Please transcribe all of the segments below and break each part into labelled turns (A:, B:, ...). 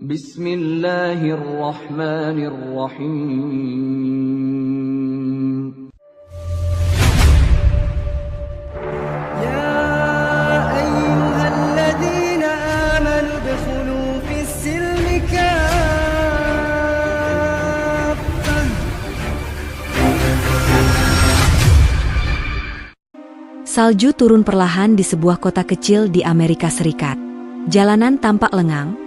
A: Bismillahirrahmanirrahim.
B: يا أيها الذين آمنوا ادخلوا في السلم كافة.
C: Salju turun perlahan di sebuah kota kecil di Amerika Serikat. Jalanan tampak lengang,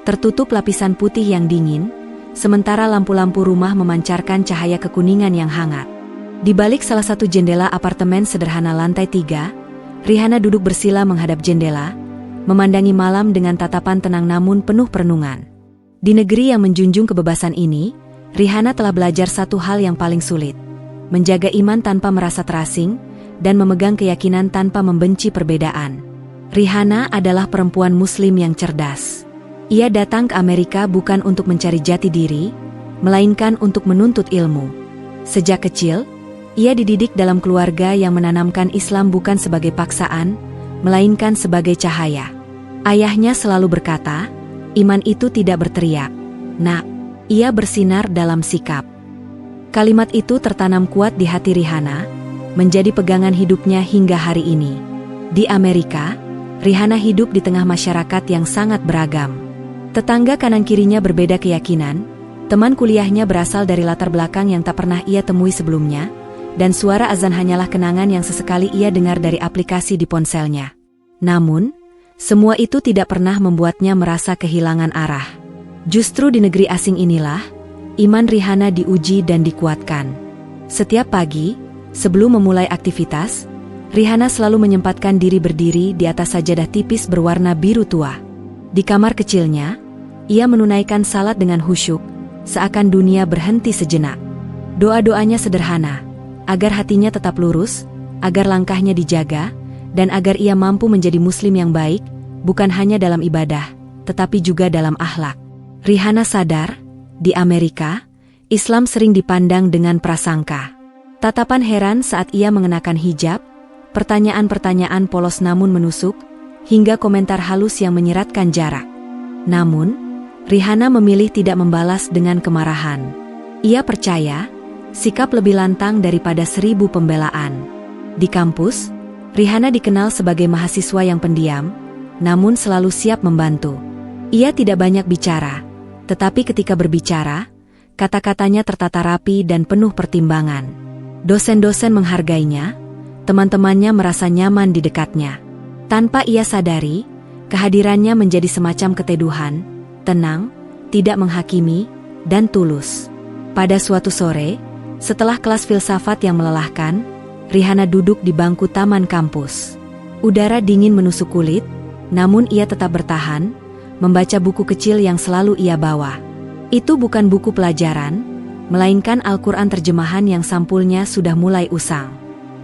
C: tertutup lapisan putih yang dingin, sementara lampu-lampu rumah memancarkan cahaya kekuningan yang hangat. Di balik salah satu jendela apartemen sederhana lantai 3, Rihanna duduk bersila menghadap jendela, memandangi malam dengan tatapan tenang namun penuh perenungan. Di negeri yang menjunjung kebebasan ini, Rihanna telah belajar satu hal yang paling sulit: menjaga iman tanpa merasa terasing, dan memegang keyakinan tanpa membenci perbedaan. Rihanna adalah perempuan Muslim yang cerdas. Ia datang ke Amerika bukan untuk mencari jati diri, melainkan untuk menuntut ilmu. Sejak kecil, ia dididik dalam keluarga yang menanamkan Islam bukan sebagai paksaan, melainkan sebagai cahaya. Ayahnya selalu berkata, iman itu tidak berteriak. Nak, ia bersinar dalam sikap. Kalimat itu tertanam kuat di hati Rihanna, menjadi pegangan hidupnya hingga hari ini. Di Amerika, Rihanna hidup di tengah masyarakat yang sangat beragam. Tetangga kanan kirinya berbeda keyakinan, teman kuliahnya berasal dari latar belakang yang tak pernah ia temui sebelumnya, dan suara azan hanyalah kenangan yang sesekali ia dengar dari aplikasi di ponselnya. Namun, semua itu tidak pernah membuatnya merasa kehilangan arah. Justru di negeri asing inilah, iman Rihanna diuji dan dikuatkan. Setiap pagi, sebelum memulai aktivitas, Rihanna selalu menyempatkan diri berdiri di atas sajadah tipis berwarna biru tua. Di kamar kecilnya, ia menunaikan salat dengan khusyuk, seakan dunia berhenti sejenak. Doa-doanya sederhana, agar hatinya tetap lurus, agar langkahnya dijaga, dan agar ia mampu menjadi Muslim yang baik, bukan hanya dalam ibadah, tetapi juga dalam akhlak. Rihanna sadar, di Amerika, Islam sering dipandang dengan prasangka. Tatapan heran saat ia mengenakan hijab, pertanyaan-pertanyaan polos namun menusuk, hingga komentar halus yang menyeratkan jarak. Namun, Rihanna memilih tidak membalas dengan kemarahan. Ia percaya, sikap lebih lantang daripada 1000 pembelaan. Di kampus, Rihanna dikenal sebagai mahasiswa yang pendiam, namun selalu siap membantu. Ia tidak banyak bicara, tetapi ketika berbicara, kata-katanya tertata rapi dan penuh pertimbangan. Dosen-dosen menghargainya, teman-temannya merasa nyaman di dekatnya. Tanpa ia sadari, kehadirannya menjadi semacam keteduhan, tenang, tidak menghakimi, dan tulus. Pada suatu sore, setelah kelas filsafat yang melelahkan, Rihanna duduk di bangku taman kampus. Udara dingin menusuk kulit, namun ia tetap bertahan, membaca buku kecil yang selalu ia bawa. Itu bukan buku pelajaran, melainkan Al-Quran terjemahan yang sampulnya sudah mulai usang.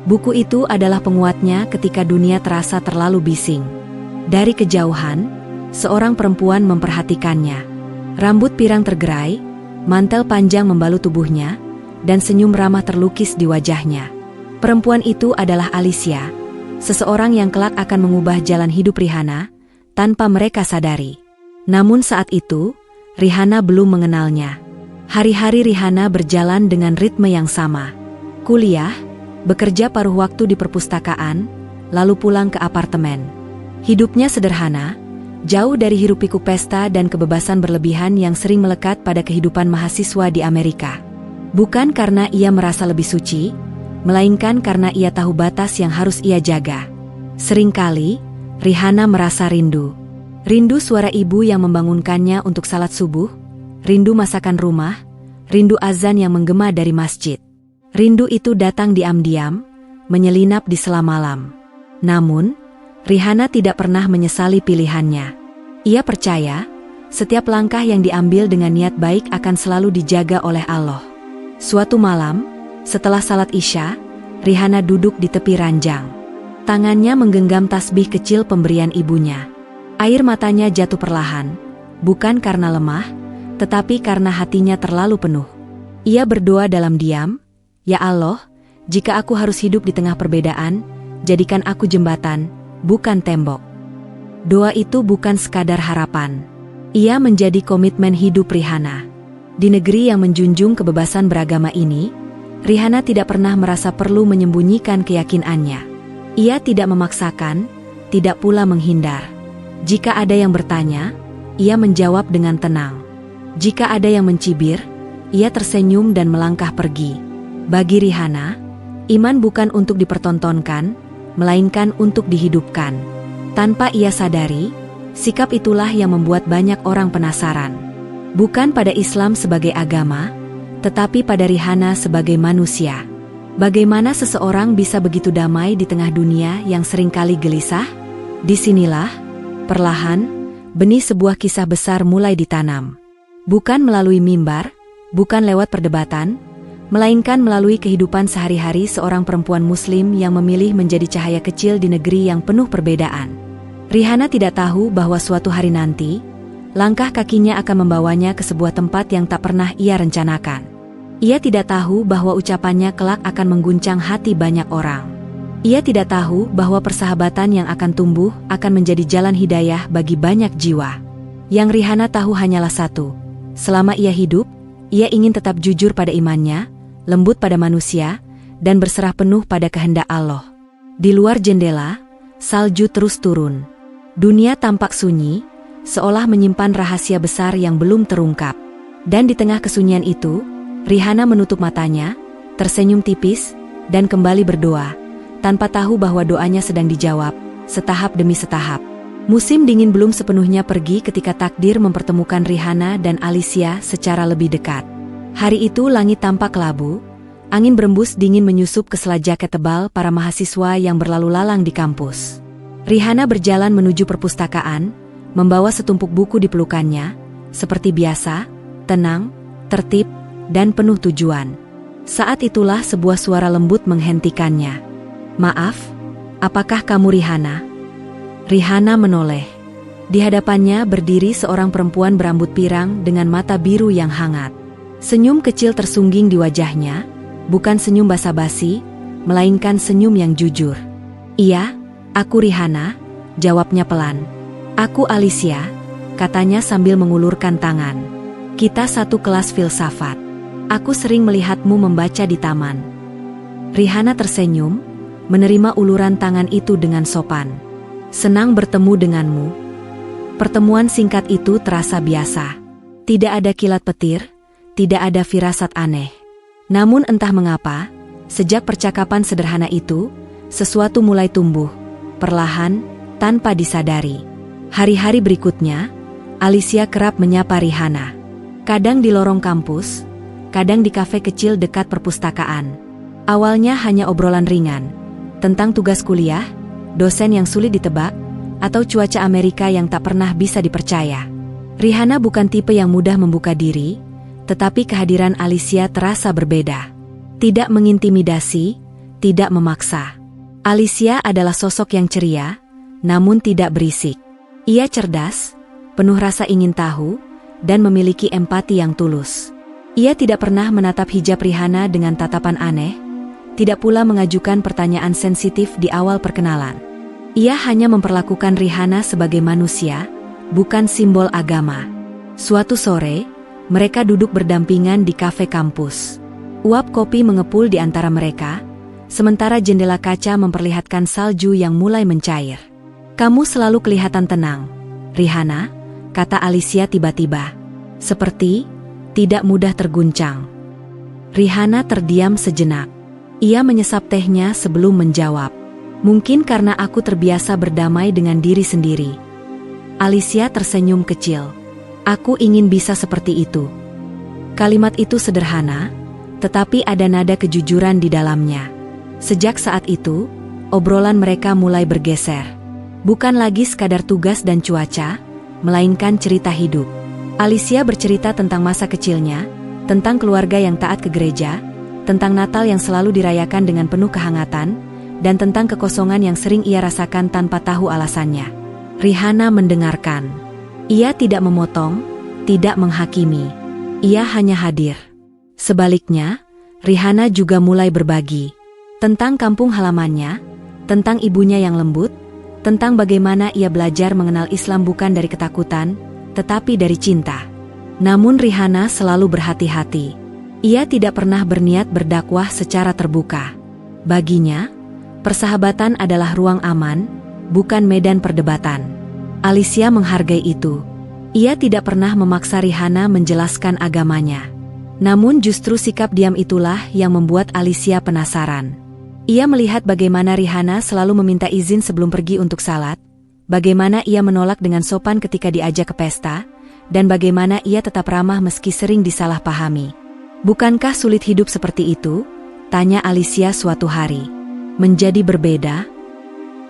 C: Buku itu adalah penguatnya ketika dunia terasa terlalu bising. Dari kejauhan, seorang perempuan memperhatikannya. Rambut pirang tergerai, mantel panjang membalut tubuhnya, dan senyum ramah terlukis di wajahnya. Perempuan itu adalah Alicia, seseorang yang kelak akan mengubah jalan hidup Rihanna, tanpa mereka sadari. Namun saat itu, Rihanna belum mengenalnya. Hari-hari Rihanna berjalan dengan ritme yang sama. Kuliah, bekerja paruh waktu di perpustakaan, lalu pulang ke apartemen. Hidupnya sederhana, jauh dari hiruk-pikuk pesta dan kebebasan berlebihan yang sering melekat pada kehidupan mahasiswa di Amerika. Bukan karena ia merasa lebih suci, melainkan karena ia tahu batas yang harus ia jaga. Seringkali, Rihanna merasa rindu. Rindu suara ibu yang membangunkannya untuk salat subuh, rindu masakan rumah, rindu azan yang menggema dari masjid. Rindu itu datang diam-diam, menyelinap di sela malam. Namun, Rihanna tidak pernah menyesali pilihannya. Ia percaya, setiap langkah yang diambil dengan niat baik akan selalu dijaga oleh Allah. Suatu malam, setelah salat Isya, Rihanna duduk di tepi ranjang. Tangannya menggenggam tasbih kecil pemberian ibunya. Air matanya jatuh perlahan, bukan karena lemah, tetapi karena hatinya terlalu penuh. Ia berdoa dalam diam, "Ya Allah, jika aku harus hidup di tengah perbedaan, jadikan aku jembatan, bukan tembok." Doa itu bukan sekadar harapan. Ia menjadi komitmen hidup Rihanna. Di negeri yang menjunjung kebebasan beragama ini, Rihanna tidak pernah merasa perlu menyembunyikan keyakinannya. Ia tidak memaksakan, tidak pula menghindar. Jika ada yang bertanya, ia menjawab dengan tenang. Jika ada yang mencibir, ia tersenyum dan melangkah pergi. Bagi Rihanna, iman bukan untuk dipertontonkan, melainkan untuk dihidupkan. Tanpa ia sadari, sikap itulah yang membuat banyak orang penasaran. Bukan pada Islam sebagai agama, tetapi pada Rihanna sebagai manusia. Bagaimana seseorang bisa begitu damai di tengah dunia yang seringkali gelisah? Disinilah, perlahan, benih sebuah kisah besar mulai ditanam. Bukan melalui mimbar, bukan lewat perdebatan, melainkan melalui kehidupan sehari-hari seorang perempuan Muslim yang memilih menjadi cahaya kecil di negeri yang penuh perbedaan. Rihanna tidak tahu bahwa suatu hari nanti, langkah kakinya akan membawanya ke sebuah tempat yang tak pernah ia rencanakan. Ia tidak tahu bahwa ucapannya kelak akan mengguncang hati banyak orang. Ia tidak tahu bahwa persahabatan yang akan tumbuh akan menjadi jalan hidayah bagi banyak jiwa. Yang Rihanna tahu hanyalah satu. Selama ia hidup, ia ingin tetap jujur pada imannya, lembut pada manusia, dan berserah penuh pada kehendak Allah. Di luar jendela, salju terus turun. Dunia tampak sunyi, seolah menyimpan rahasia besar yang belum terungkap. Dan di tengah kesunyian itu, Rihanna menutup matanya, tersenyum tipis, dan kembali berdoa, tanpa tahu bahwa doanya sedang dijawab, setahap demi setahap. Musim dingin belum sepenuhnya pergi ketika takdir mempertemukan Rihanna dan Alicia secara lebih dekat. Hari itu langit tampak kelabu, angin berembus dingin menyusup ke sela jaket tebal para mahasiswa yang berlalu lalang di kampus. Rihanna berjalan menuju perpustakaan, membawa setumpuk buku di pelukannya, seperti biasa, tenang, tertib, dan penuh tujuan. Saat itulah sebuah suara lembut menghentikannya. "Maaf, apakah kamu Rihanna?" Rihanna menoleh. Di hadapannya berdiri seorang perempuan berambut pirang dengan mata biru yang hangat. Senyum kecil tersungging di wajahnya, bukan senyum basa-basi, melainkan senyum yang jujur. "Iya, aku Rihanna," jawabnya pelan. "Aku Alicia," katanya sambil mengulurkan tangan. "Kita satu kelas filsafat. Aku sering melihatmu membaca di taman." Rihanna tersenyum, menerima uluran tangan itu dengan sopan. "Senang bertemu denganmu." Pertemuan singkat itu terasa biasa. Tidak ada kilat petir, tidak ada firasat aneh. Namun entah mengapa, sejak percakapan sederhana itu, sesuatu mulai tumbuh, perlahan, tanpa disadari. Hari-hari berikutnya, Alicia kerap menyapa Rihanna. Kadang di lorong kampus, kadang di kafe kecil dekat perpustakaan. Awalnya hanya obrolan ringan, tentang tugas kuliah, dosen yang sulit ditebak, atau cuaca Amerika yang tak pernah bisa dipercaya. Rihanna bukan tipe yang mudah membuka diri, tetapi kehadiran Alicia terasa berbeda. Tidak mengintimidasi, tidak memaksa. Alicia adalah sosok yang ceria, namun tidak berisik. Ia cerdas, penuh rasa ingin tahu, dan memiliki empati yang tulus. Ia tidak pernah menatap hijab Rihanna dengan tatapan aneh, tidak pula mengajukan pertanyaan sensitif di awal perkenalan. Ia hanya memperlakukan Rihanna sebagai manusia, bukan simbol agama. Suatu sore, mereka duduk berdampingan di kafe kampus. Uap kopi mengepul di antara mereka, sementara jendela kaca memperlihatkan salju yang mulai mencair. "Kamu selalu kelihatan tenang, Rihanna," kata Alicia tiba-tiba. "Seperti tidak mudah terguncang." Rihanna terdiam sejenak. Ia menyesap tehnya sebelum menjawab. "Mungkin karena aku terbiasa berdamai dengan diri sendiri." Alicia tersenyum kecil. "Aku ingin bisa seperti itu." Kalimat itu sederhana, tetapi ada nada kejujuran di dalamnya. Sejak saat itu, obrolan mereka mulai bergeser. Bukan lagi sekadar tugas dan cuaca, melainkan cerita hidup. Alicia bercerita tentang masa kecilnya, tentang keluarga yang taat ke gereja, tentang Natal yang selalu dirayakan dengan penuh kehangatan, dan tentang kekosongan yang sering ia rasakan tanpa tahu alasannya. Rihanna mendengarkan. Ia tidak memotong, tidak menghakimi. Ia hanya hadir. Sebaliknya, Rihanna juga mulai berbagi. Tentang kampung halamannya, tentang ibunya yang lembut, tentang bagaimana ia belajar mengenal Islam bukan dari ketakutan, tetapi dari cinta. Namun Rihanna selalu berhati-hati. Ia tidak pernah berniat berdakwah secara terbuka. Baginya, persahabatan adalah ruang aman, bukan medan perdebatan. Alicia menghargai itu. Ia tidak pernah memaksa Rihanna menjelaskan agamanya. Namun justru sikap diam itulah yang membuat Alicia penasaran. Ia melihat bagaimana Rihanna selalu meminta izin sebelum pergi untuk salat, bagaimana ia menolak dengan sopan ketika diajak ke pesta, dan bagaimana ia tetap ramah meski sering disalahpahami. "Bukankah sulit hidup seperti itu?" tanya Alicia suatu hari. "Menjadi berbeda?"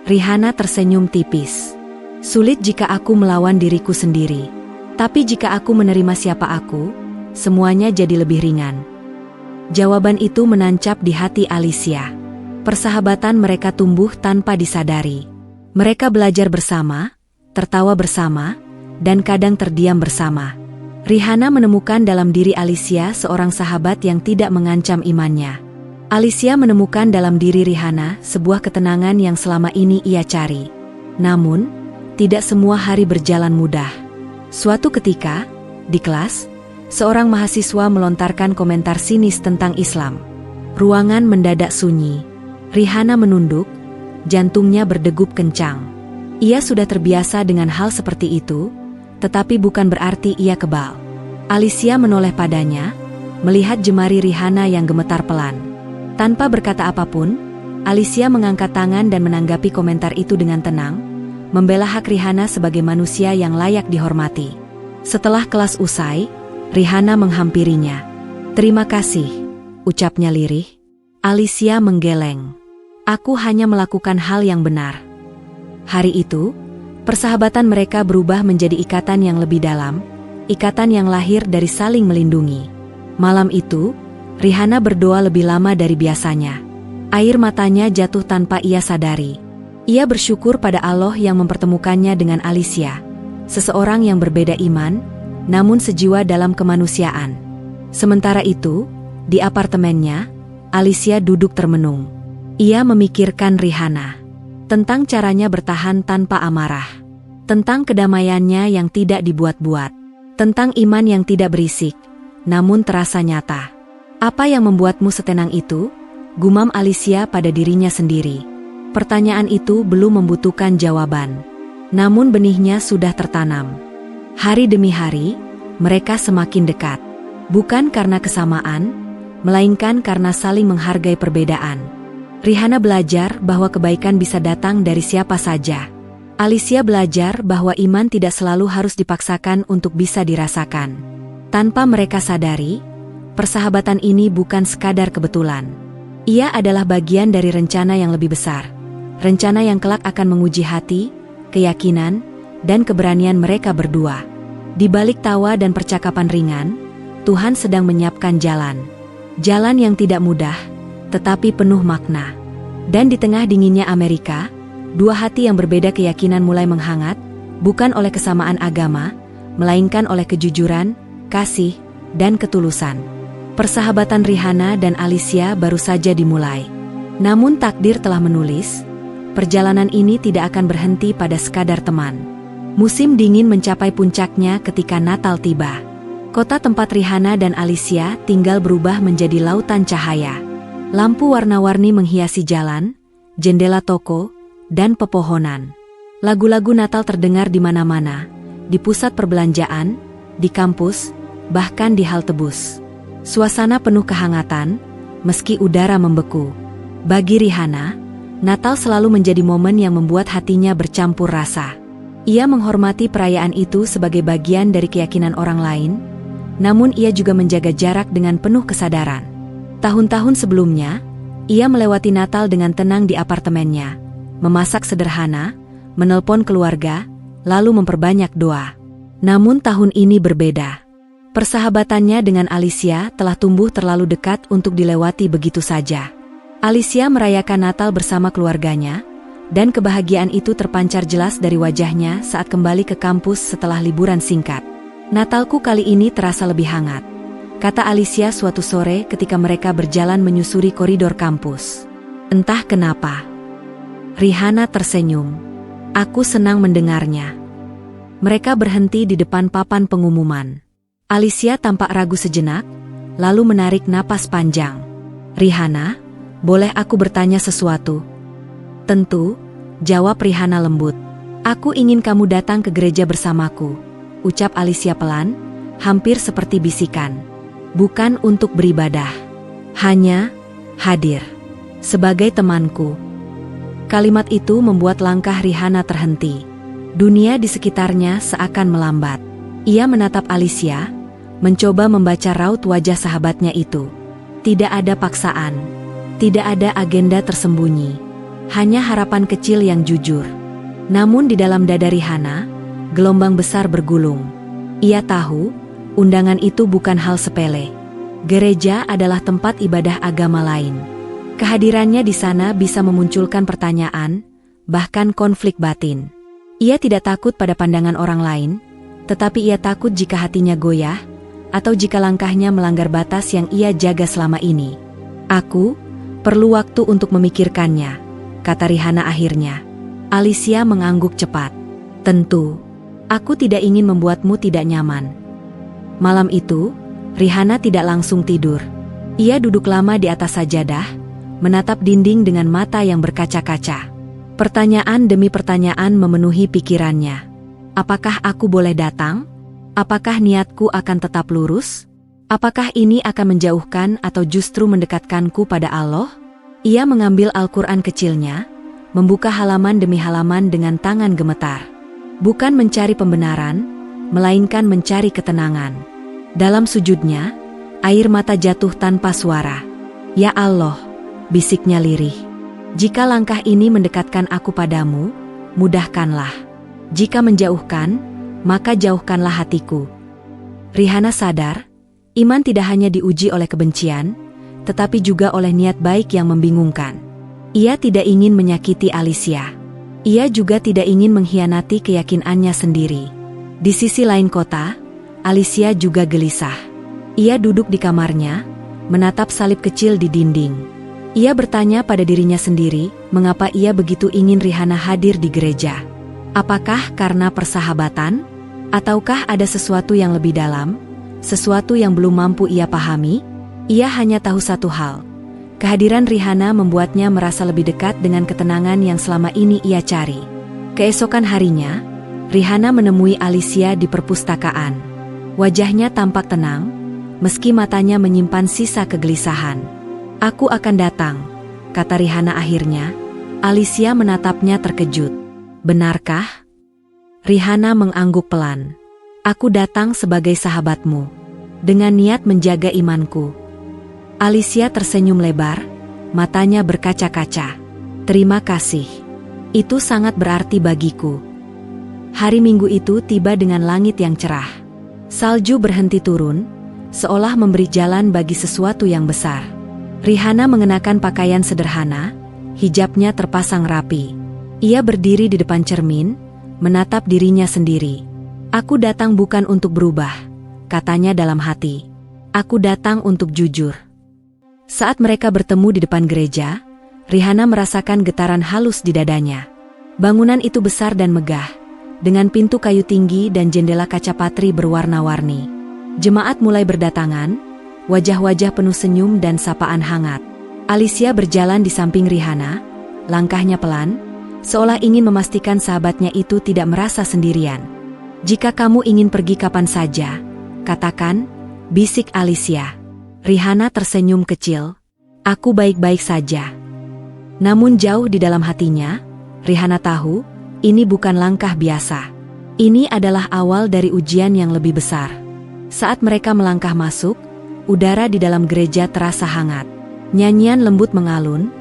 C: Rihanna tersenyum tipis. "Sulit jika aku melawan diriku sendiri. Tapi jika aku menerima siapa aku, semuanya jadi lebih ringan." Jawaban itu menancap di hati Alicia. Persahabatan mereka tumbuh tanpa disadari. Mereka belajar bersama, tertawa bersama, dan kadang terdiam bersama. Rihanna menemukan dalam diri Alicia seorang sahabat yang tidak mengancam imannya. Alicia menemukan dalam diri Rihanna sebuah ketenangan yang selama ini ia cari. Namun, tidak semua hari berjalan mudah. Suatu ketika, di kelas, seorang mahasiswa melontarkan komentar sinis tentang Islam. Ruangan mendadak sunyi. Rihanna menunduk, jantungnya berdegup kencang. Ia sudah terbiasa dengan hal seperti itu, tetapi bukan berarti ia kebal. Alicia menoleh padanya, melihat jemari Rihanna yang gemetar pelan. Tanpa berkata apapun, Alicia mengangkat tangan dan menanggapi komentar itu dengan tenang, membela hak Rihanna sebagai manusia yang layak dihormati. Setelah kelas usai, Rihanna menghampirinya. "Terima kasih," ucapnya lirih. Alicia menggeleng. "Aku hanya melakukan hal yang benar." Hari itu, persahabatan mereka berubah menjadi ikatan yang lebih dalam, ikatan yang lahir dari saling melindungi. Malam itu, Rihanna berdoa lebih lama dari biasanya. Air matanya jatuh tanpa ia sadari. Ia bersyukur pada Allah yang mempertemukannya dengan Alicia, seseorang yang berbeda iman, namun sejiwa dalam kemanusiaan. Sementara itu, di apartemennya, Alicia duduk termenung. Ia memikirkan Rihanna, tentang caranya bertahan tanpa amarah, tentang kedamaiannya yang tidak dibuat-buat, tentang iman yang tidak berisik, namun terasa nyata. "Apa yang membuatmu setenang itu?" gumam Alicia pada dirinya sendiri. Pertanyaan itu belum membutuhkan jawaban. Namun benihnya sudah tertanam. Hari demi hari, mereka semakin dekat. Bukan karena kesamaan, melainkan karena saling menghargai perbedaan. Rihanna belajar bahwa kebaikan bisa datang dari siapa saja. Alicia belajar bahwa iman tidak selalu harus dipaksakan untuk bisa dirasakan. Tanpa mereka sadari, persahabatan ini bukan sekadar kebetulan. Ia adalah bagian dari rencana yang lebih besar. Rencana yang kelak akan menguji hati, keyakinan, dan keberanian mereka berdua. Di balik tawa dan percakapan ringan, Tuhan sedang menyiapkan jalan. Jalan yang tidak mudah, tetapi penuh makna. Dan di tengah dinginnya Amerika, dua hati yang berbeda keyakinan mulai menghangat, bukan oleh kesamaan agama, melainkan oleh kejujuran, kasih, dan ketulusan. Persahabatan Rihanna dan Alicia baru saja dimulai. Namun takdir telah menulis, perjalanan ini tidak akan berhenti pada sekadar teman. Musim dingin mencapai puncaknya ketika Natal tiba. Kota tempat Rihanna dan Alicia tinggal berubah menjadi lautan cahaya. Lampu warna-warni menghiasi jalan, jendela toko, dan pepohonan. Lagu-lagu Natal terdengar di mana-mana, di pusat perbelanjaan, di kampus, bahkan di halte bus. Suasana penuh kehangatan, meski udara membeku. Bagi Rihanna, Natal selalu menjadi momen yang membuat hatinya bercampur rasa. Ia menghormati perayaan itu sebagai bagian dari keyakinan orang lain, namun ia juga menjaga jarak dengan penuh kesadaran. Tahun-tahun sebelumnya, ia melewati Natal dengan tenang di apartemennya, memasak sederhana, menelpon keluarga, lalu memperbanyak doa. Namun tahun ini berbeda. Persahabatannya dengan Alicia telah tumbuh terlalu dekat untuk dilewati begitu saja. Alicia merayakan Natal bersama keluarganya, dan kebahagiaan itu terpancar jelas dari wajahnya saat kembali ke kampus setelah liburan singkat. "Natalku kali ini terasa lebih hangat," kata Alicia suatu sore ketika mereka berjalan menyusuri koridor kampus. "Entah kenapa." Rihanna tersenyum. "Aku senang mendengarnya. Mereka berhenti di depan papan pengumuman. Alicia tampak ragu sejenak, lalu menarik napas panjang. "Rihanna, boleh aku bertanya sesuatu?" "Tentu," jawab Rihanna lembut. "Aku ingin kamu datang ke gereja bersamaku," ucap Alicia pelan, hampir seperti bisikan. "Bukan untuk beribadah. Hanya hadir. Sebagai temanku." Kalimat itu membuat langkah Rihanna terhenti. Dunia di sekitarnya seakan melambat. Ia menatap Alicia, mencoba membaca raut wajah sahabatnya itu. Tidak ada paksaan. Tidak ada agenda tersembunyi. Hanya harapan kecil yang jujur. Namun di dalam dada Rihanna, gelombang besar bergulung. Ia tahu, undangan itu bukan hal sepele. Gereja adalah tempat ibadah agama lain. Kehadirannya di sana bisa memunculkan pertanyaan, bahkan konflik batin. Ia tidak takut pada pandangan orang lain, tetapi ia takut jika hatinya goyah, atau jika langkahnya melanggar batas yang ia jaga selama ini. "Aku perlu waktu untuk memikirkannya," kata Rihanna akhirnya. Alicia mengangguk cepat. "Tentu, aku tidak ingin membuatmu tidak nyaman." Malam itu, Rihanna tidak langsung tidur. Ia duduk lama di atas sajadah, menatap dinding dengan mata yang berkaca-kaca. Pertanyaan demi pertanyaan memenuhi pikirannya. Apakah aku boleh datang? Apakah niatku akan tetap lurus? Apakah ini akan menjauhkan atau justru mendekatkanku pada Allah? Ia mengambil Al-Quran kecilnya, membuka halaman demi halaman dengan tangan gemetar. Bukan mencari pembenaran, melainkan mencari ketenangan. Dalam sujudnya, air mata jatuh tanpa suara. "Ya Allah," bisiknya lirih. "Jika langkah ini mendekatkan aku padamu, mudahkanlah. Jika menjauhkan, maka jauhkanlah hatiku." Rihanna sadar, iman tidak hanya diuji oleh kebencian, tetapi juga oleh niat baik yang membingungkan. Ia tidak ingin menyakiti Alicia. Ia juga tidak ingin mengkhianati keyakinannya sendiri. Di sisi lain kota, Alicia juga gelisah. Ia duduk di kamarnya, menatap salib kecil di dinding. Ia bertanya pada dirinya sendiri, mengapa ia begitu ingin Rihanna hadir di gereja. Apakah karena persahabatan? Ataukah ada sesuatu yang lebih dalam? Sesuatu yang belum mampu ia pahami? Ia hanya tahu satu hal. Kehadiran Rihanna membuatnya merasa lebih dekat dengan ketenangan yang selama ini ia cari. Keesokan harinya, Rihanna menemui Alicia di perpustakaan. Wajahnya tampak tenang, meski matanya menyimpan sisa kegelisahan. "Aku akan datang," kata Rihanna akhirnya. Alicia menatapnya terkejut. "Benarkah?" Rihanna mengangguk pelan. "Aku datang sebagai sahabatmu, dengan niat menjaga imanku." Alicia tersenyum lebar, matanya berkaca-kaca. "Terima kasih. Itu sangat berarti bagiku." Hari Minggu itu tiba dengan langit yang cerah. Salju berhenti turun, seolah memberi jalan bagi sesuatu yang besar. Rihanna mengenakan pakaian sederhana, hijabnya terpasang rapi. Ia berdiri di depan cermin, menatap dirinya sendiri. "Aku datang bukan untuk berubah," katanya dalam hati. "Aku datang untuk jujur." Saat mereka bertemu di depan gereja, Rihanna merasakan getaran halus di dadanya. Bangunan itu besar dan megah, dengan pintu kayu tinggi dan jendela kaca patri berwarna-warni. Jemaat mulai berdatangan, wajah-wajah penuh senyum dan sapaan hangat. Alicia berjalan di samping Rihanna, langkahnya pelan, seolah ingin memastikan sahabatnya itu tidak merasa sendirian. "Jika kamu ingin pergi kapan saja, katakan," bisik Alicia. Rihanna tersenyum kecil. "Aku baik-baik saja." Namun jauh di dalam hatinya, Rihanna tahu, ini bukan langkah biasa. Ini adalah awal dari ujian yang lebih besar. Saat mereka melangkah masuk, udara di dalam gereja terasa hangat. Nyanyian lembut mengalun,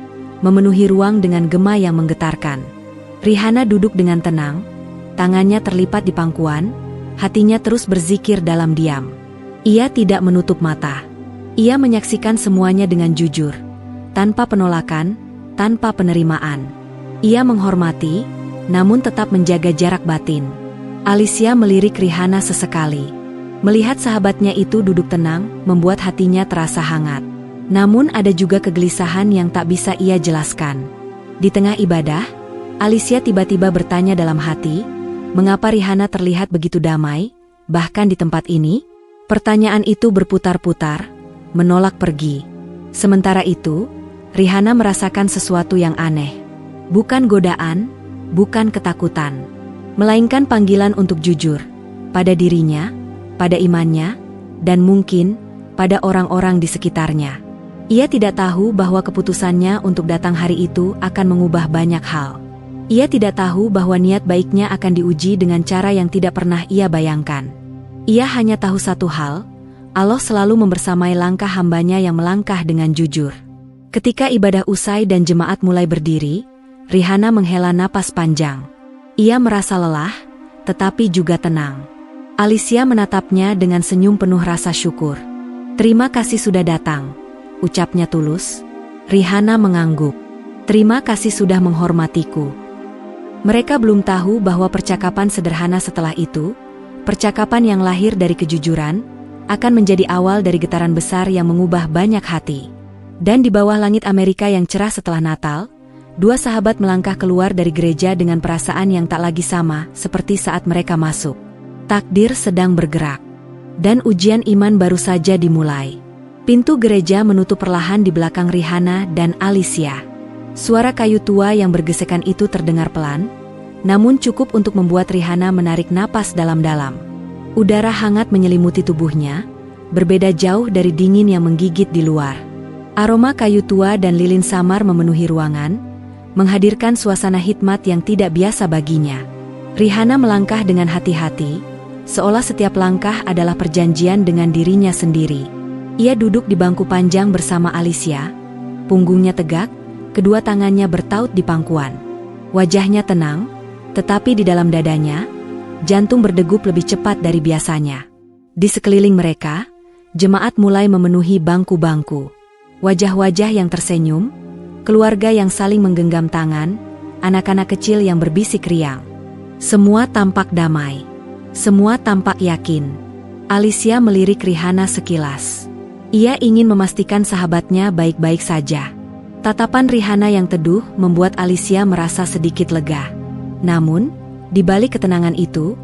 C: memenuhi ruang dengan gema yang menggetarkan. Rihanna duduk dengan tenang, tangannya terlipat di pangkuan, hatinya terus berzikir dalam diam. Ia tidak menutup mata. Ia menyaksikan semuanya dengan jujur, tanpa penolakan, tanpa penerimaan. Ia menghormati, namun tetap menjaga jarak batin. Alicia melirik Rihanna sesekali. Melihat sahabatnya itu duduk tenang, membuat hatinya terasa hangat. Namun ada juga kegelisahan yang tak bisa ia jelaskan. Di tengah ibadah, Alicia tiba-tiba bertanya dalam hati, Mengapa Rihanna terlihat begitu damai, bahkan di tempat ini? Pertanyaan itu berputar-putar, menolak pergi. Sementara itu, Rihanna merasakan sesuatu yang aneh. Bukan godaan, bukan ketakutan, melainkan panggilan untuk jujur pada dirinya, pada imannya, dan mungkin pada orang-orang di sekitarnya. Ia tidak tahu bahwa keputusannya untuk datang hari itu akan mengubah banyak hal. Ia tidak tahu bahwa niat baiknya akan diuji dengan cara yang tidak pernah ia bayangkan. Ia hanya tahu satu hal, Allah selalu membersamai langkah hambanya yang melangkah dengan jujur. Ketika ibadah usai dan jemaat mulai berdiri, Rihanna menghela napas panjang. Ia merasa lelah, tetapi juga tenang. Alicia menatapnya dengan senyum penuh rasa syukur. "Terima kasih sudah datang," ucapnya tulus. Rihanna mengangguk. "Terima kasih sudah menghormatiku." Mereka belum tahu bahwa percakapan sederhana setelah itu, percakapan yang lahir dari kejujuran, akan menjadi awal dari getaran besar yang mengubah banyak hati. Dan di bawah langit Amerika yang cerah setelah Natal, dua sahabat melangkah keluar dari gereja dengan perasaan yang tak lagi sama seperti saat mereka masuk. Takdir sedang bergerak. Dan ujian iman baru saja dimulai. Pintu gereja menutup perlahan di belakang Rihanna dan Alicia. Suara kayu tua yang bergesekan itu terdengar pelan, namun cukup untuk membuat Rihanna menarik napas dalam-dalam. Udara hangat menyelimuti tubuhnya, berbeda jauh dari dingin yang menggigit di luar. Aroma kayu tua dan lilin samar memenuhi ruangan, menghadirkan suasana hikmat yang tidak biasa baginya. Rihanna melangkah dengan hati-hati, seolah setiap langkah adalah perjanjian dengan dirinya sendiri. Ia duduk di bangku panjang bersama Alicia, punggungnya tegak, kedua tangannya bertaut di pangkuan. Wajahnya tenang, tetapi di dalam dadanya, jantung berdegup lebih cepat dari biasanya. Di sekeliling mereka, jemaat mulai memenuhi bangku-bangku. Wajah-wajah yang tersenyum, keluarga yang saling menggenggam tangan, anak-anak kecil yang berbisik riang. Semua tampak damai. Semua tampak yakin. Alicia melirik Rihanna sekilas. Ia ingin memastikan sahabatnya baik-baik saja. Tatapan Rihanna yang teduh membuat Alicia merasa sedikit lega. Namun, di balik ketenangan itu,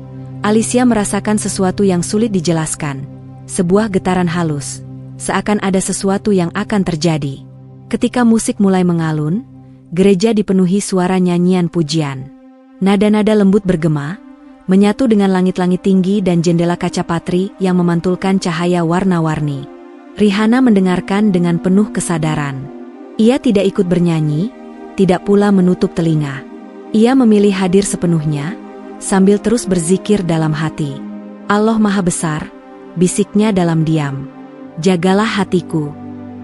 C: Alicia merasakan sesuatu yang sulit dijelaskan. Sebuah getaran halus, seakan ada sesuatu yang akan terjadi. Ketika musik mulai mengalun, gereja dipenuhi suara nyanyian pujian. Nada-nada lembut bergema, menyatu dengan langit-langit tinggi dan jendela kaca patri yang memantulkan cahaya warna-warni. Rihanna mendengarkan dengan penuh kesadaran. Ia tidak ikut bernyanyi, tidak pula menutup telinga. Ia memilih hadir sepenuhnya, sambil terus berzikir dalam hati. Allah Maha Besar, bisiknya dalam diam. Jagalah hatiku.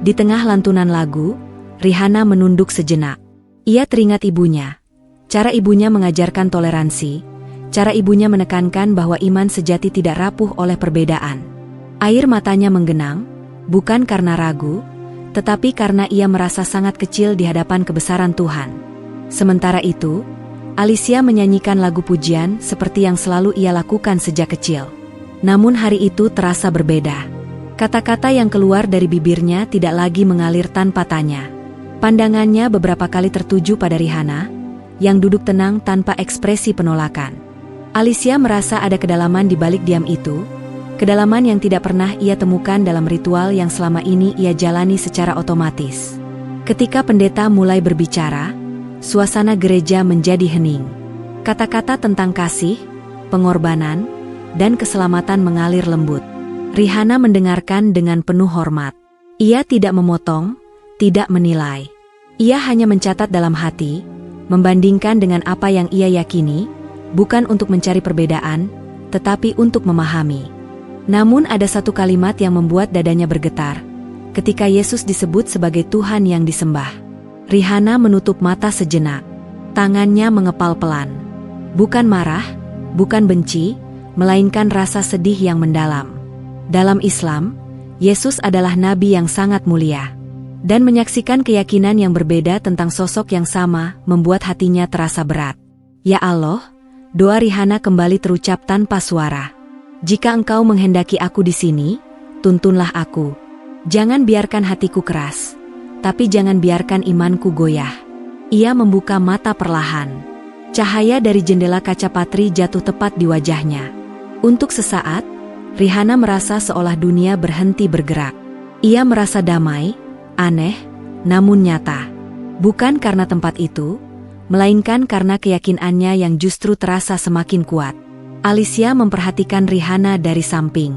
C: Di tengah lantunan lagu, Rihanna menunduk sejenak. Ia teringat ibunya. Cara ibunya mengajarkan toleransi, cara ibunya menekankan bahwa iman sejati tidak rapuh oleh perbedaan. Air matanya menggenang, bukan karena ragu, tetapi karena ia merasa sangat kecil di hadapan kebesaran Tuhan. Sementara itu, Alicia menyanyikan lagu pujian seperti yang selalu ia lakukan sejak kecil. Namun hari itu terasa berbeda. Kata-kata yang keluar dari bibirnya tidak lagi mengalir tanpa tanya. Pandangannya beberapa kali tertuju pada Rihanna, yang duduk tenang tanpa ekspresi penolakan. Alicia merasa ada kedalaman di balik diam itu, kedalaman yang tidak pernah ia temukan dalam ritual yang selama ini ia jalani secara otomatis. Ketika pendeta mulai berbicara, suasana gereja menjadi hening. Kata-kata tentang kasih, pengorbanan, dan keselamatan mengalir lembut. Rihanna mendengarkan dengan penuh hormat. Ia tidak memotong, tidak menilai. Ia hanya mencatat dalam hati, membandingkan dengan apa yang ia yakini, bukan untuk mencari perbedaan, tetapi untuk memahami. Namun ada satu kalimat yang membuat dadanya bergetar, ketika Yesus disebut sebagai Tuhan yang disembah. Rihanna menutup mata sejenak. Tangannya mengepal pelan. Bukan marah, bukan benci, melainkan rasa sedih yang mendalam. Dalam Islam, Yesus adalah nabi yang sangat mulia. Dan menyaksikan keyakinan yang berbeda tentang sosok yang sama membuat hatinya terasa berat. Ya Allah, doa Rihanna kembali terucap tanpa suara. Jika Engkau menghendaki aku di sini, tuntunlah aku. Jangan biarkan hatiku keras, tapi jangan biarkan imanku goyah. Ia membuka mata perlahan. Cahaya dari jendela kaca patri jatuh tepat di wajahnya. Untuk sesaat, Rihanna merasa seolah dunia berhenti bergerak. Ia merasa damai, aneh, namun nyata. Bukan karena tempat itu, melainkan karena keyakinannya yang justru terasa semakin kuat. Alicia memperhatikan Rihanna dari samping.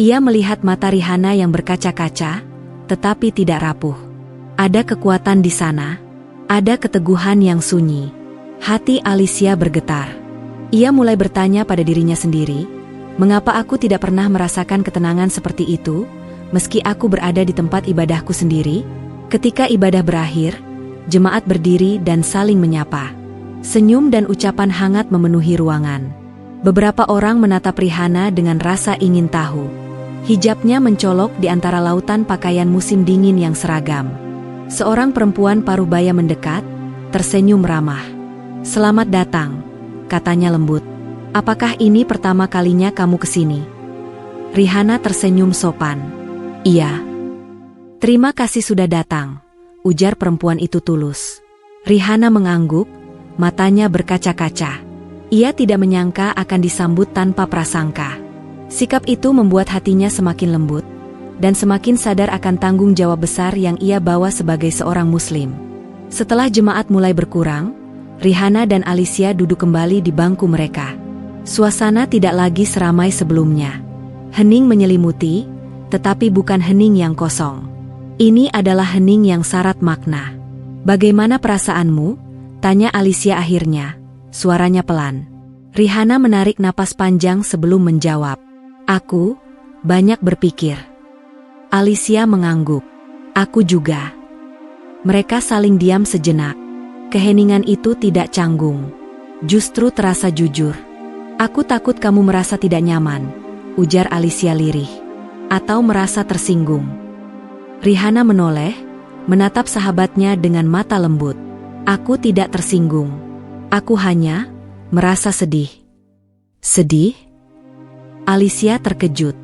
C: Ia melihat mata Rihanna yang berkaca-kaca, tetapi tidak rapuh. Ada kekuatan di sana, ada keteguhan yang sunyi. Hati Alicia bergetar. Ia mulai bertanya pada dirinya sendiri, mengapa aku tidak pernah merasakan ketenangan seperti itu, meski aku berada di tempat ibadahku sendiri? Ketika ibadah berakhir, jemaat berdiri dan saling menyapa. Senyum dan ucapan hangat memenuhi ruangan. Beberapa orang menatap Rihanna dengan rasa ingin tahu. Hijabnya mencolok di antara lautan pakaian musim dingin yang seragam. Seorang perempuan parubaya mendekat, tersenyum ramah. "Selamat datang," katanya lembut. "Apakah ini pertama kalinya kamu kesini?" Rihanna tersenyum sopan. "Iya." "Terima kasih sudah datang," ujar perempuan itu tulus. Rihanna mengangguk, matanya berkaca-kaca. Ia tidak menyangka akan disambut tanpa prasangka. Sikap itu membuat hatinya semakin lembut, dan semakin sadar akan tanggung jawab besar yang ia bawa sebagai seorang muslim. Setelah jemaat mulai berkurang, Rihanna dan Alicia duduk kembali di bangku mereka. Suasana tidak lagi seramai sebelumnya. Hening menyelimuti, tetapi bukan hening yang kosong. Ini adalah hening yang syarat makna. "Bagaimana perasaanmu?" tanya Alicia akhirnya. Suaranya pelan. Rihanna menarik napas panjang sebelum menjawab. "Aku banyak berpikir." Alicia mengangguk. "Aku juga." Mereka saling diam sejenak. Keheningan itu tidak canggung, justru terasa jujur. "Aku takut kamu merasa tidak nyaman," ujar Alicia lirih. "Atau merasa tersinggung." Rihanna menoleh, menatap sahabatnya dengan mata lembut. "Aku tidak tersinggung. Aku hanya merasa sedih." "Sedih?" Alicia terkejut.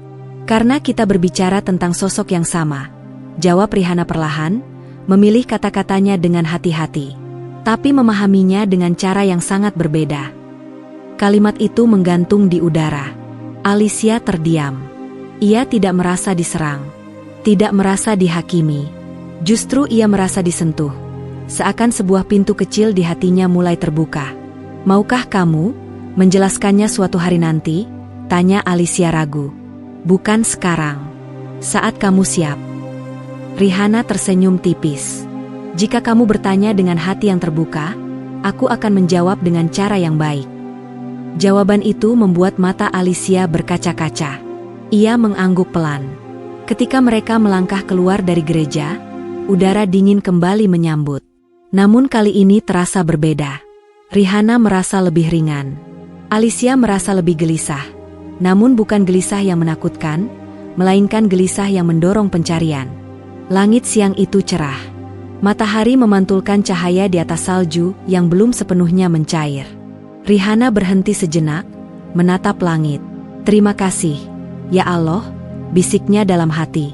C: "Karena kita berbicara tentang sosok yang sama," jawab Rihanna perlahan, memilih kata-katanya dengan hati-hati, tapi memahaminya dengan cara yang sangat berbeda. Kalimat itu menggantung di udara. Alicia terdiam. Ia tidak merasa diserang, tidak merasa dihakimi. Justru ia merasa disentuh. Seakan sebuah pintu kecil di hatinya mulai terbuka. "Maukah kamu menjelaskannya suatu hari nanti?" tanya Alicia ragu. "Bukan sekarang. Saat kamu siap." Rihanna tersenyum tipis. "Jika kamu bertanya dengan hati yang terbuka, aku akan menjawab dengan cara yang baik." Jawaban itu membuat mata Alicia berkaca-kaca. Ia mengangguk pelan. Ketika mereka melangkah keluar dari gereja, udara dingin kembali menyambut. Namun kali ini terasa berbeda. Rihanna merasa lebih ringan. Alicia merasa lebih gelisah. Namun bukan gelisah yang menakutkan, melainkan gelisah yang mendorong pencarian. Langit siang itu cerah. Matahari memantulkan cahaya di atas salju yang belum sepenuhnya mencair. Rihanna berhenti sejenak, menatap langit. "Terima kasih, ya Allah," bisiknya dalam hati.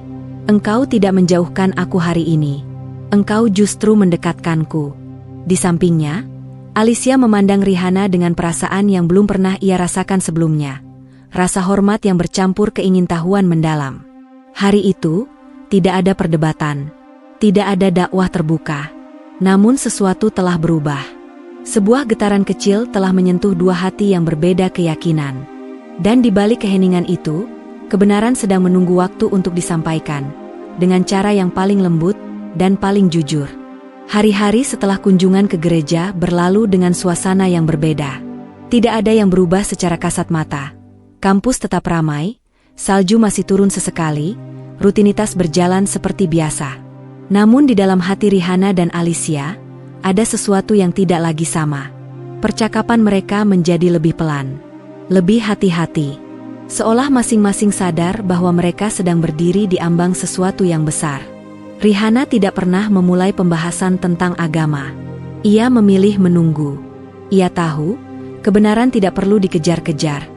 C: "Engkau tidak menjauhkan aku hari ini. Engkau justru mendekatkanku." Di sampingnya, Alicia memandang Rihanna dengan perasaan yang belum pernah ia rasakan sebelumnya. Rasa hormat yang bercampur keingintahuan mendalam. Hari itu, tidak ada perdebatan. Tidak ada dakwah terbuka. Namun sesuatu telah berubah. Sebuah getaran kecil telah menyentuh dua hati yang berbeda keyakinan. Dan di balik keheningan itu, kebenaran sedang menunggu waktu untuk disampaikan. Dengan cara yang paling lembut dan paling jujur. Hari-hari setelah kunjungan ke gereja berlalu dengan suasana yang berbeda. Tidak ada yang berubah secara kasat mata. Kampus tetap ramai, salju masih turun sesekali, rutinitas berjalan seperti biasa. Namun di dalam hati Rihanna dan Alicia, ada sesuatu yang tidak lagi sama. Percakapan mereka menjadi lebih pelan, lebih hati-hati. Seolah masing-masing sadar bahwa mereka sedang berdiri di ambang sesuatu yang besar. Rihanna tidak pernah memulai pembahasan tentang agama. Ia memilih menunggu. Ia tahu, kebenaran tidak perlu dikejar-kejar.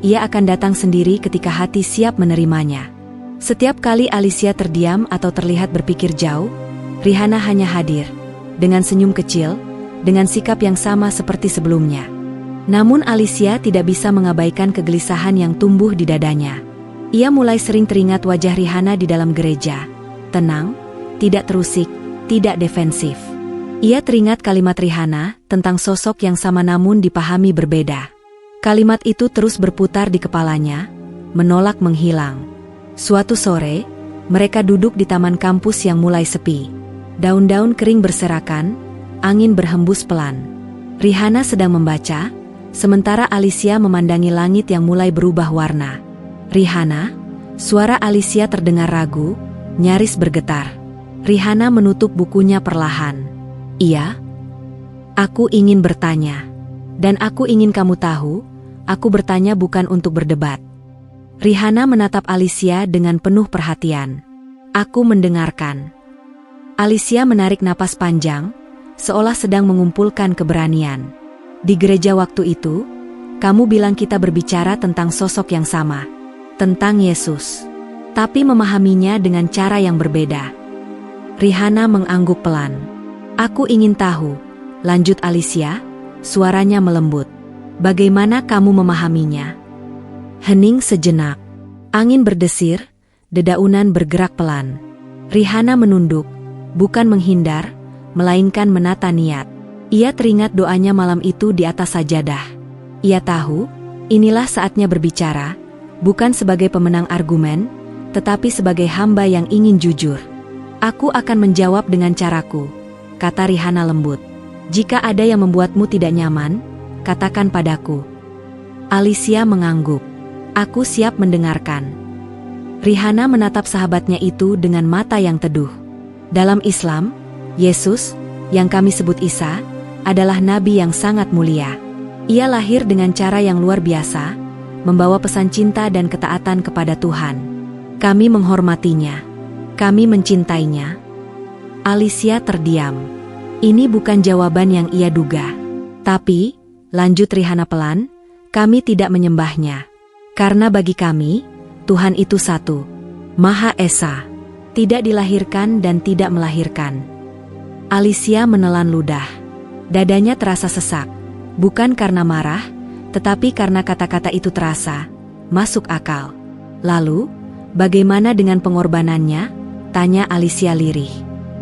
C: Ia akan datang sendiri ketika hati siap menerimanya. Setiap kali Alicia terdiam atau terlihat berpikir jauh, Rihanna hanya hadir. Dengan senyum kecil, dengan sikap yang sama seperti sebelumnya. Namun Alicia tidak bisa mengabaikan kegelisahan yang tumbuh di dadanya. Ia mulai sering teringat wajah Rihanna di dalam gereja. Tenang, tidak terusik, tidak defensif. Ia teringat kalimat Rihanna tentang sosok yang sama namun dipahami berbeda. Kalimat itu terus berputar di kepalanya, menolak menghilang. Suatu sore, mereka duduk di taman kampus yang mulai sepi. Daun-daun kering berserakan, angin berhembus pelan. Rihanna sedang membaca, sementara Alicia memandangi langit yang mulai berubah warna. "Rihanna," suara Alicia terdengar ragu, nyaris bergetar. Rihanna menutup bukunya perlahan. "Iya? Aku ingin bertanya. Dan aku ingin kamu tahu, aku bertanya bukan untuk berdebat." Rihanna menatap Alicia dengan penuh perhatian. "Aku mendengarkan." Alicia menarik napas panjang, seolah sedang mengumpulkan keberanian. "Di gereja waktu itu, kamu bilang kita berbicara tentang sosok yang sama, tentang Yesus, tapi memahaminya dengan cara yang berbeda." Rihanna mengangguk pelan. "Aku ingin tahu," lanjut Alicia, suaranya melembut. "Bagaimana kamu memahaminya?" Hening sejenak. Angin berdesir, dedaunan bergerak pelan. Rihanna menunduk, bukan menghindar, melainkan menata niat. Ia teringat doanya malam itu di atas sajadah. Ia tahu, inilah saatnya berbicara, bukan sebagai pemenang argumen, tetapi sebagai hamba yang ingin jujur. "Aku akan menjawab dengan caraku," kata Rihanna lembut. "Jika ada yang membuatmu tidak nyaman, katakan padaku." Alicia mengangguk. "Aku siap mendengarkan." Rihanna menatap sahabatnya itu dengan mata yang teduh. Dalam Islam, Yesus, yang kami sebut Isa, adalah nabi yang sangat mulia. Ia lahir dengan cara yang luar biasa, membawa pesan cinta dan ketaatan kepada Tuhan. Kami menghormatinya. Kami mencintainya. Alicia terdiam. Ini bukan jawaban yang ia duga. "Tapi," lanjut Rihanna pelan, "kami tidak menyembahnya. Karena bagi kami, Tuhan itu satu, Maha Esa, tidak dilahirkan dan tidak melahirkan." Alicia menelan ludah. Dadanya terasa sesak, bukan karena marah, tetapi karena kata-kata itu terasa masuk akal. "Lalu, bagaimana dengan pengorbanannya?" tanya Alicia lirih.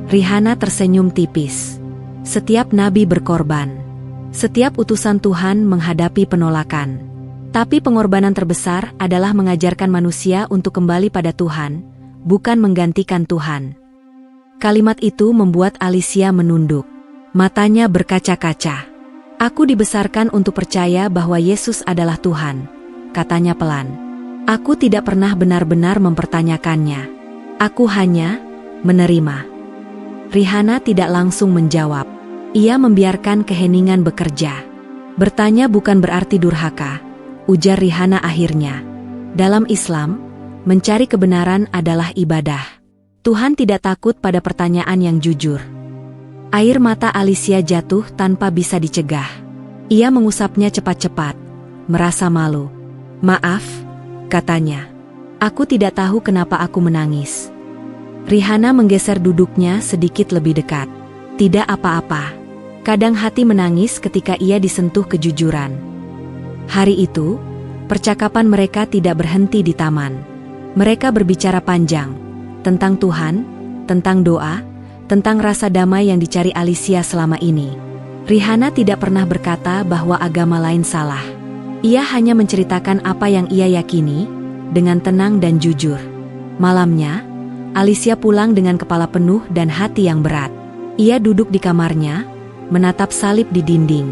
C: Rihanna tersenyum tipis. "Setiap nabi berkorban. Setiap utusan Tuhan menghadapi penolakan. Tapi pengorbanan terbesar adalah mengajarkan manusia untuk kembali pada Tuhan, bukan menggantikan Tuhan." Kalimat itu membuat Alicia menunduk. Matanya berkaca-kaca. "Aku dibesarkan untuk percaya bahwa Yesus adalah Tuhan," katanya pelan. "Aku tidak pernah benar-benar mempertanyakannya. Aku hanya menerima." Rihanna tidak langsung menjawab. Ia membiarkan keheningan bekerja. "Bertanya bukan berarti durhaka," ujar Rihanna akhirnya. "Dalam Islam, mencari kebenaran adalah ibadah. Tuhan tidak takut pada pertanyaan yang jujur." Air mata Alicia jatuh tanpa bisa dicegah. Ia mengusapnya cepat-cepat, merasa malu. "Maaf," katanya. "Aku tidak tahu kenapa aku menangis." Rihanna menggeser duduknya sedikit lebih dekat. "Tidak apa-apa. Kadang hati menangis ketika ia disentuh kejujuran." Hari itu, percakapan mereka tidak berhenti di taman. Mereka berbicara panjang tentang Tuhan, tentang doa, tentang rasa damai yang dicari Alicia selama ini. Rihanna tidak pernah berkata bahwa agama lain salah. Ia hanya menceritakan apa yang ia yakini, dengan tenang dan jujur. Malamnya, Alicia pulang dengan kepala penuh dan hati yang berat. Ia duduk di kamarnya, menatap salib di dinding.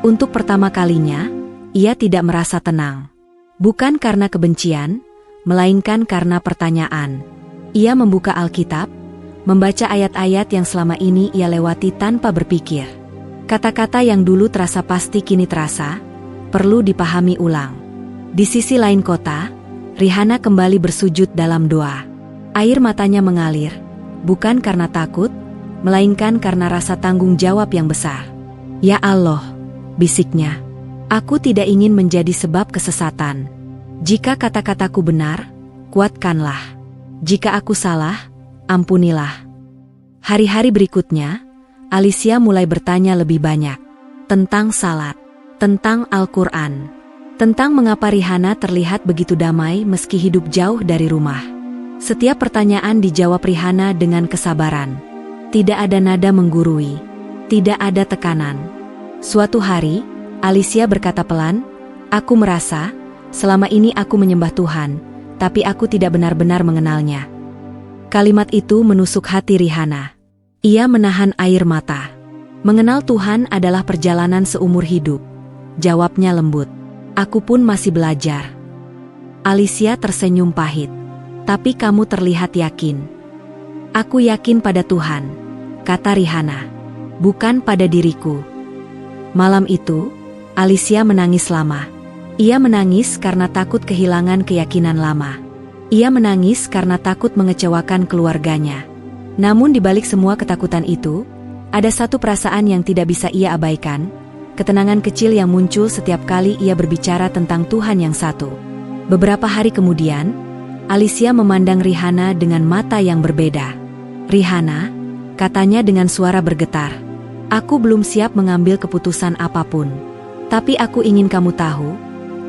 C: Untuk pertama kalinya, ia tidak merasa tenang. Bukan karena kebencian, melainkan karena pertanyaan. Ia membuka Alkitab, membaca ayat-ayat yang selama ini ia lewati tanpa berpikir. Kata-kata yang dulu terasa pasti kini terasa perlu dipahami ulang. Di sisi lain kota, Rihanna kembali bersujud dalam doa. Air matanya mengalir, bukan karena takut, melainkan karena rasa tanggung jawab yang besar. "Ya Allah," bisiknya, "aku tidak ingin menjadi sebab kesesatan. Jika kata-kataku benar, kuatkanlah. Jika aku salah, ampunilah." Hari-hari berikutnya, Alicia mulai bertanya lebih banyak. Tentang salat, tentang Al-Quran, tentang mengapa Rihanna terlihat begitu damai meski hidup jauh dari rumah. Setiap pertanyaan dijawab Rihanna dengan kesabaran. Tidak ada nada menggurui, tidak ada tekanan. Suatu hari, Alicia berkata pelan, "Aku merasa, selama ini aku menyembah Tuhan, tapi aku tidak benar-benar mengenalnya." Kalimat itu menusuk hati Rihanna. Ia menahan air mata. "Mengenal Tuhan adalah perjalanan seumur hidup," jawabnya lembut. "Aku pun masih belajar." Alicia tersenyum pahit. "Tapi kamu terlihat yakin." "Aku yakin pada Tuhan," kata Rihanna. "Bukan pada diriku." Malam itu, Alicia menangis lama. Ia menangis karena takut kehilangan keyakinan lama. Ia menangis karena takut mengecewakan keluarganya. Namun di balik semua ketakutan itu, ada satu perasaan yang tidak bisa ia abaikan, ketenangan kecil yang muncul setiap kali ia berbicara tentang Tuhan yang satu. Beberapa hari kemudian, Alicia memandang Rihanna dengan mata yang berbeda. "Rihanna," katanya dengan suara bergetar, "aku belum siap mengambil keputusan apapun. Tapi aku ingin kamu tahu,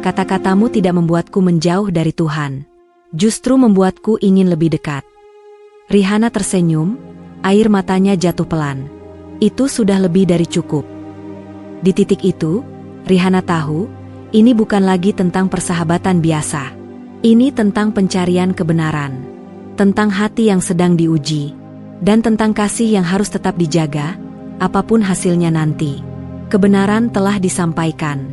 C: kata-katamu tidak membuatku menjauh dari Tuhan. Justru membuatku ingin lebih dekat." Rihanna tersenyum, air matanya jatuh pelan. Itu sudah lebih dari cukup. Di titik itu, Rihanna tahu, ini bukan lagi tentang persahabatan biasa. Ini tentang pencarian kebenaran, tentang hati yang sedang diuji, dan tentang kasih yang harus tetap dijaga, apapun hasilnya nanti. Kebenaran telah disampaikan,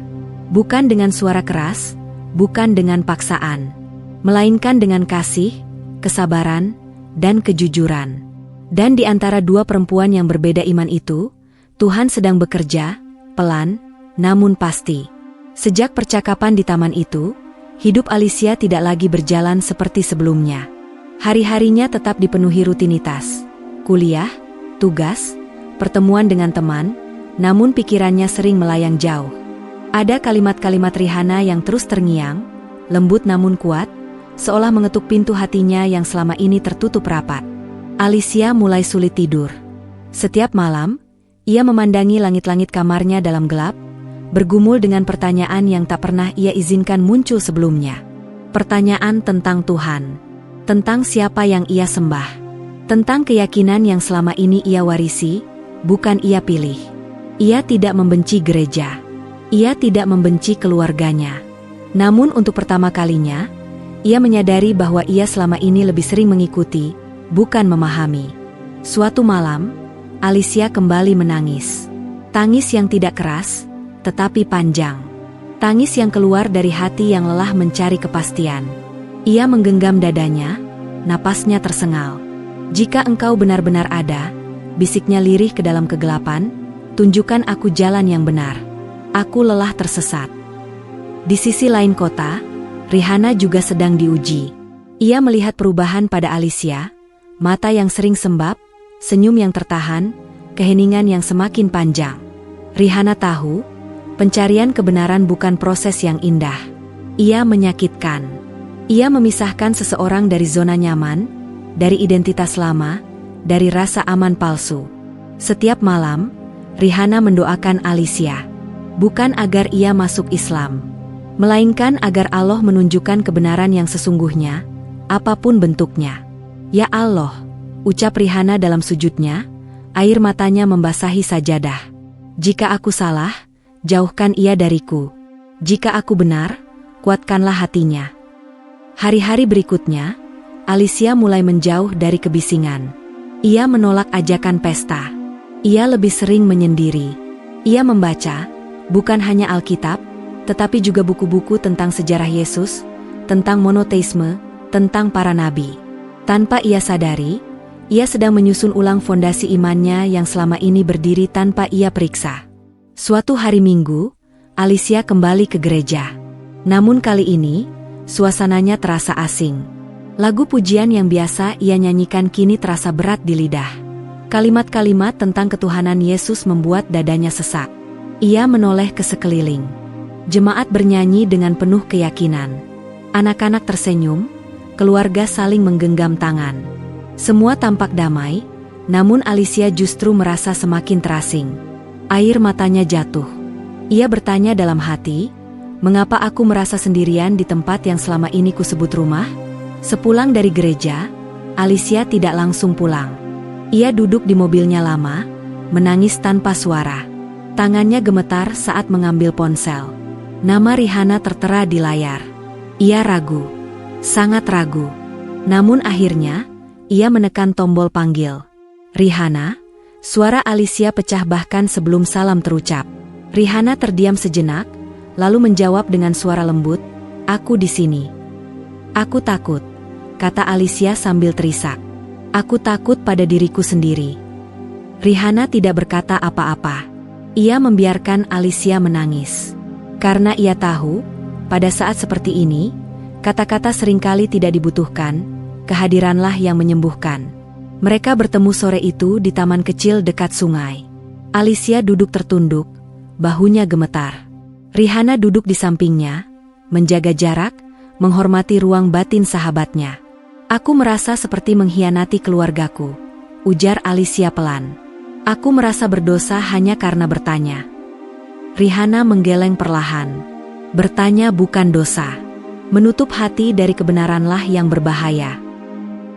C: bukan dengan suara keras, bukan dengan paksaan, melainkan dengan kasih, kesabaran, dan kejujuran. Dan di antara dua perempuan yang berbeda iman itu, Tuhan sedang bekerja, pelan, namun pasti. Sejak percakapan di taman itu, hidup Alicia tidak lagi berjalan seperti sebelumnya. Hari-harinya tetap dipenuhi rutinitas, kuliah, tugas, pertemuan dengan teman, namun pikirannya sering melayang jauh. Ada kalimat-kalimat Rihanna yang terus terngiang, lembut namun kuat, seolah mengetuk pintu hatinya yang selama ini tertutup rapat. Alicia mulai sulit tidur. Setiap malam, ia memandangi langit-langit kamarnya dalam gelap, bergumul dengan pertanyaan yang tak pernah ia izinkan muncul sebelumnya. Pertanyaan tentang Tuhan, tentang siapa yang ia sembah, tentang keyakinan yang selama ini ia warisi, bukan ia pilih. Ia tidak membenci gereja, ia tidak membenci keluarganya. Namun untuk pertama kalinya, ia menyadari bahwa ia selama ini lebih sering mengikuti, bukan memahami. Suatu malam, Alicia kembali menangis. Tangis yang tidak keras, tetapi panjang. Tangis yang keluar dari hati yang lelah mencari kepastian. Ia menggenggam dadanya, napasnya tersengal. "Jika engkau benar-benar ada," bisiknya lirih ke dalam kegelapan, "tunjukkan aku jalan yang benar. Aku lelah tersesat." Di sisi lain kota, Rihanna juga sedang diuji. Ia melihat perubahan pada Alicia, mata yang sering sembab, senyum yang tertahan, keheningan yang semakin panjang. Rihanna tahu, pencarian kebenaran bukan proses yang indah. Ia menyakitkan. Ia memisahkan seseorang dari zona nyaman, dari identitas lama, dari rasa aman palsu. Setiap malam, Rihanna mendoakan Alicia, bukan agar ia masuk Islam, melainkan agar Allah menunjukkan kebenaran yang sesungguhnya, apapun bentuknya. "Ya Allah," ucap Rihanna dalam sujudnya, air matanya membasahi sajadah. "Jika aku salah, jauhkan ia dariku. Jika aku benar, kuatkanlah hatinya." Hari-hari berikutnya, Alicia mulai menjauh dari kebisingan. Ia menolak ajakan pesta. Ia lebih sering menyendiri. Ia membaca, bukan hanya Alkitab, tetapi juga buku-buku tentang sejarah Yesus, tentang monoteisme, tentang para nabi. Tanpa ia sadari, ia sedang menyusun ulang fondasi imannya yang selama ini berdiri tanpa ia periksa. Suatu hari Minggu, Alicia kembali ke gereja. Namun kali ini, suasananya terasa asing. Lagu pujian yang biasa ia nyanyikan kini terasa berat di lidah. Kalimat-kalimat tentang ketuhanan Yesus membuat dadanya sesak. Ia menoleh ke sekeliling. Jemaat bernyanyi dengan penuh keyakinan. Anak-anak tersenyum, keluarga saling menggenggam tangan. Semua tampak damai, Namun Alicia justru merasa semakin terasing. Air matanya jatuh. Ia bertanya dalam hati, mengapa aku merasa sendirian di tempat yang selama ini kusebut rumah? Sepulang dari gereja, Alicia tidak langsung pulang. Ia duduk di mobilnya lama, menangis tanpa suara. Tangannya gemetar saat mengambil ponsel. Nama Rihanna tertera di layar. Ia ragu, sangat ragu. Namun akhirnya, ia menekan tombol panggil. Rihanna, suara Alicia pecah bahkan sebelum salam terucap. Rihanna terdiam sejenak, lalu menjawab dengan suara lembut, "Aku di sini." "Aku takut," kata Alicia sambil terisak. "Aku takut pada diriku sendiri." Rihanna tidak berkata apa-apa. Ia membiarkan Alicia menangis. Karena ia tahu, pada saat seperti ini, kata-kata seringkali tidak dibutuhkan, kehadiranlah yang menyembuhkan. Mereka bertemu sore itu di taman kecil dekat sungai. Alicia duduk tertunduk, bahunya gemetar. Rihanna duduk di sampingnya, menjaga jarak, menghormati ruang batin sahabatnya. "Aku merasa seperti mengkhianati keluargaku," ujar Alicia pelan. "Aku merasa berdosa hanya karena bertanya." Rihanna menggeleng perlahan. Bertanya bukan dosa. Menutup hati dari kebenaranlah yang berbahaya.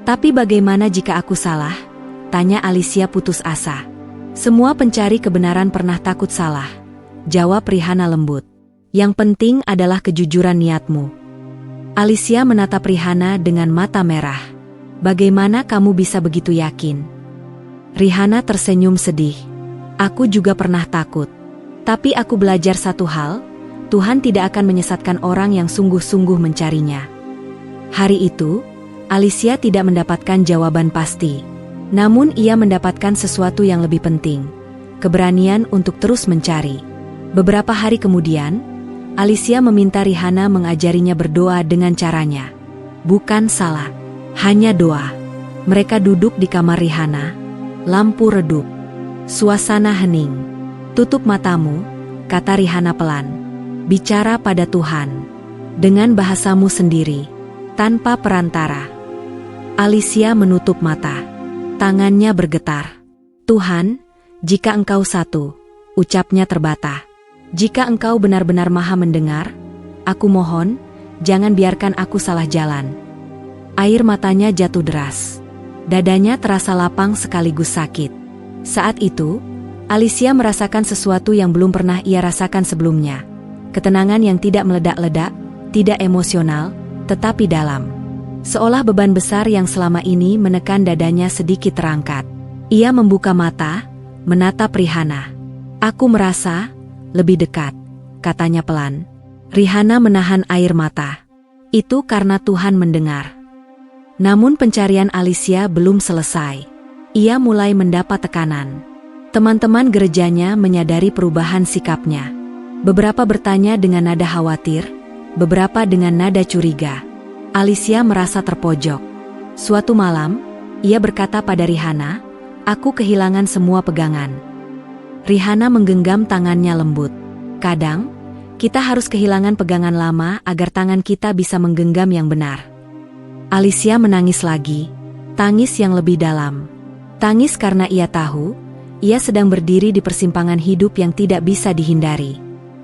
C: "Tapi bagaimana jika aku salah?" tanya Alicia putus asa. "Semua pencari kebenaran pernah takut salah," jawab Rihanna lembut. "Yang penting adalah kejujuran niatmu." Alicia menatap Rihanna dengan mata merah. "Bagaimana kamu bisa begitu yakin?" Rihanna tersenyum sedih. "Aku juga pernah takut. Tapi aku belajar satu hal, Tuhan tidak akan menyesatkan orang yang sungguh-sungguh mencarinya." Hari itu, Alicia tidak mendapatkan jawaban pasti. Namun ia mendapatkan sesuatu yang lebih penting, keberanian untuk terus mencari. Beberapa hari kemudian, Alicia meminta Rihanna mengajarinya berdoa dengan caranya. Bukan salah, hanya doa. Mereka duduk di kamar Rihanna, lampu redup, suasana hening. "Tutup matamu," kata Rihanna pelan. "Bicara pada Tuhan, dengan bahasamu sendiri, tanpa perantara." Alicia menutup mata. Tangannya bergetar. "Tuhan, jika Engkau satu," ucapnya terbata. "Jika Engkau benar-benar maha mendengar, aku mohon, jangan biarkan aku salah jalan." Air matanya jatuh deras. Dadanya terasa lapang sekaligus sakit. Saat itu, Alicia merasakan sesuatu yang belum pernah ia rasakan sebelumnya. Ketenangan yang tidak meledak-ledak, tidak emosional, tetapi dalam. Seolah beban besar yang selama ini menekan dadanya sedikit terangkat. Ia membuka mata, menatap Rihanna. "Aku merasa lebih dekat," katanya pelan. Rihanna menahan air mata. Itu karena Tuhan mendengar. Namun pencarian Alicia belum selesai. Ia mulai mendapat tekanan. Teman-teman gerejanya menyadari perubahan sikapnya. Beberapa bertanya dengan nada khawatir, beberapa dengan nada curiga. Alicia merasa terpojok. Suatu malam, ia berkata pada Rihanna, "Aku kehilangan semua pegangan." Rihanna menggenggam tangannya lembut. "Kadang, kita harus kehilangan pegangan lama agar tangan kita bisa menggenggam yang benar." Alicia menangis lagi, tangis yang lebih dalam. Tangis karena ia tahu, ia sedang berdiri di persimpangan hidup yang tidak bisa dihindari.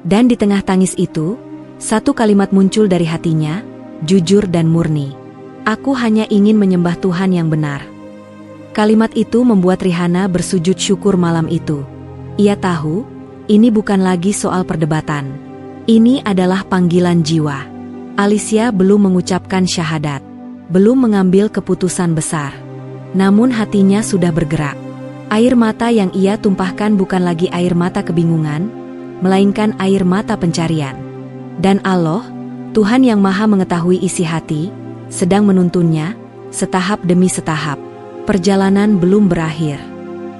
C: Dan di tengah tangis itu, satu kalimat muncul dari hatinya, jujur dan murni. "Aku hanya ingin menyembah Tuhan yang benar." Kalimat itu membuat Rihanna bersujud syukur malam itu. Ia tahu, ini bukan lagi soal perdebatan. Ini adalah panggilan jiwa. Alicia belum mengucapkan syahadat, belum mengambil keputusan besar. Namun hatinya sudah bergerak. Air mata yang ia tumpahkan bukan lagi air mata kebingungan, melainkan air mata pencarian. Dan Allah, Tuhan yang maha mengetahui isi hati, sedang menuntunnya, setahap demi setahap. Perjalanan belum berakhir.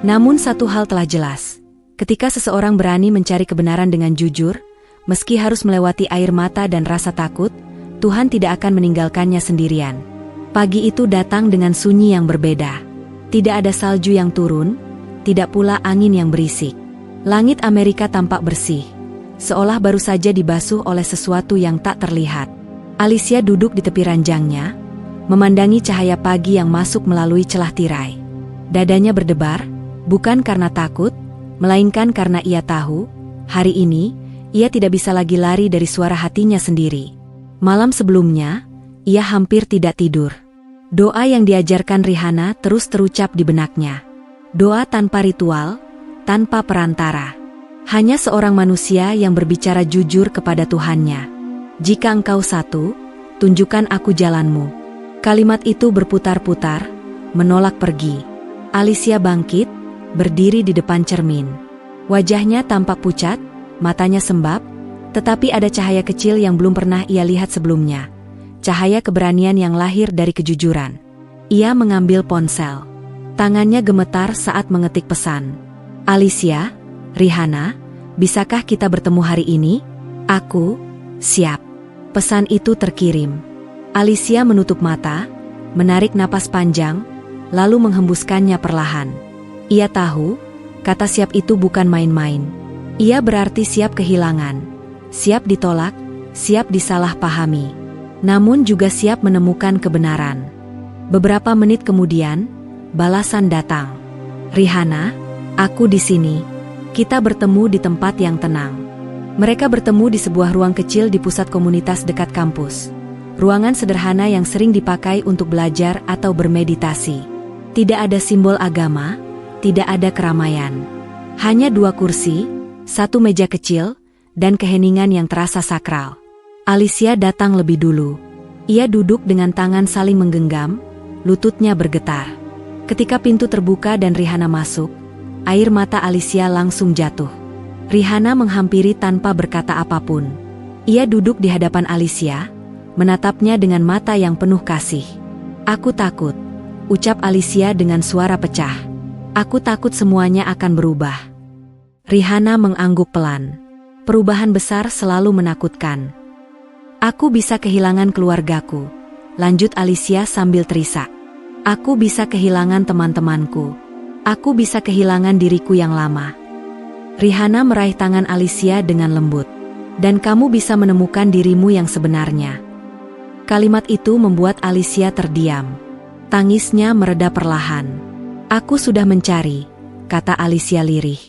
C: Namun satu hal telah jelas. Ketika seseorang berani mencari kebenaran dengan jujur, meski harus melewati air mata dan rasa takut, Tuhan tidak akan meninggalkannya sendirian. Pagi itu datang dengan sunyi yang berbeda. Tidak ada salju yang turun, tidak pula angin yang berisik. Langit Amerika tampak bersih, seolah baru saja dibasuh oleh sesuatu yang tak terlihat. Alicia duduk di tepi ranjangnya, memandangi cahaya pagi yang masuk melalui celah tirai. Dadanya berdebar, bukan karena takut, melainkan karena ia tahu, hari ini, ia tidak bisa lagi lari dari suara hatinya sendiri. Malam sebelumnya, ia hampir tidak tidur. Doa yang diajarkan Rihanna terus terucap di benaknya. Doa tanpa ritual, tanpa perantara. Hanya seorang manusia yang berbicara jujur kepada Tuhannya. Jika engkau satu, tunjukkan aku jalanmu. Kalimat itu berputar-putar, menolak pergi. Alicia bangkit, berdiri di depan cermin. Wajahnya tampak pucat, matanya sembab, tetapi ada cahaya kecil yang belum pernah ia lihat sebelumnya. Cahaya keberanian yang lahir dari kejujuran. Ia mengambil ponsel. Tangannya gemetar saat mengetik pesan. Alicia, Rihanna, bisakah kita bertemu hari ini? Aku, siap. Pesan itu terkirim. Alicia menutup mata, menarik napas panjang, lalu menghembuskannya perlahan. Ia tahu, kata siap itu bukan main-main. Ia berarti siap kehilangan, siap ditolak, siap disalahpahami, namun juga siap menemukan kebenaran. Beberapa menit kemudian, balasan datang. Rihanna, aku di sini. Kita bertemu di tempat yang tenang. Mereka bertemu di sebuah ruang kecil di pusat komunitas dekat kampus. Ruangan sederhana yang sering dipakai untuk belajar atau bermeditasi. Tidak ada simbol agama, tidak ada keramaian. Hanya 2 kursi, 1 meja kecil, dan keheningan yang terasa sakral. Alicia datang lebih dulu. Ia duduk dengan tangan saling menggenggam, lututnya bergetar. Ketika pintu terbuka dan Rihanna masuk, air mata Alicia langsung jatuh. Rihanna menghampiri tanpa berkata apapun. Ia duduk di hadapan Alicia, menatapnya dengan mata yang penuh kasih. Aku takut, ucap Alicia dengan suara pecah. Aku takut semuanya akan berubah. Rihanna mengangguk pelan. Perubahan besar selalu menakutkan. Aku bisa kehilangan keluargaku, lanjut Alicia sambil terisak. Aku bisa kehilangan teman-temanku. Aku bisa kehilangan diriku yang lama. Rihanna meraih tangan Alicia dengan lembut. Dan kamu bisa menemukan dirimu yang sebenarnya. Kalimat itu membuat Alicia terdiam. Tangisnya mereda perlahan. Aku sudah mencari, kata Alicia lirih.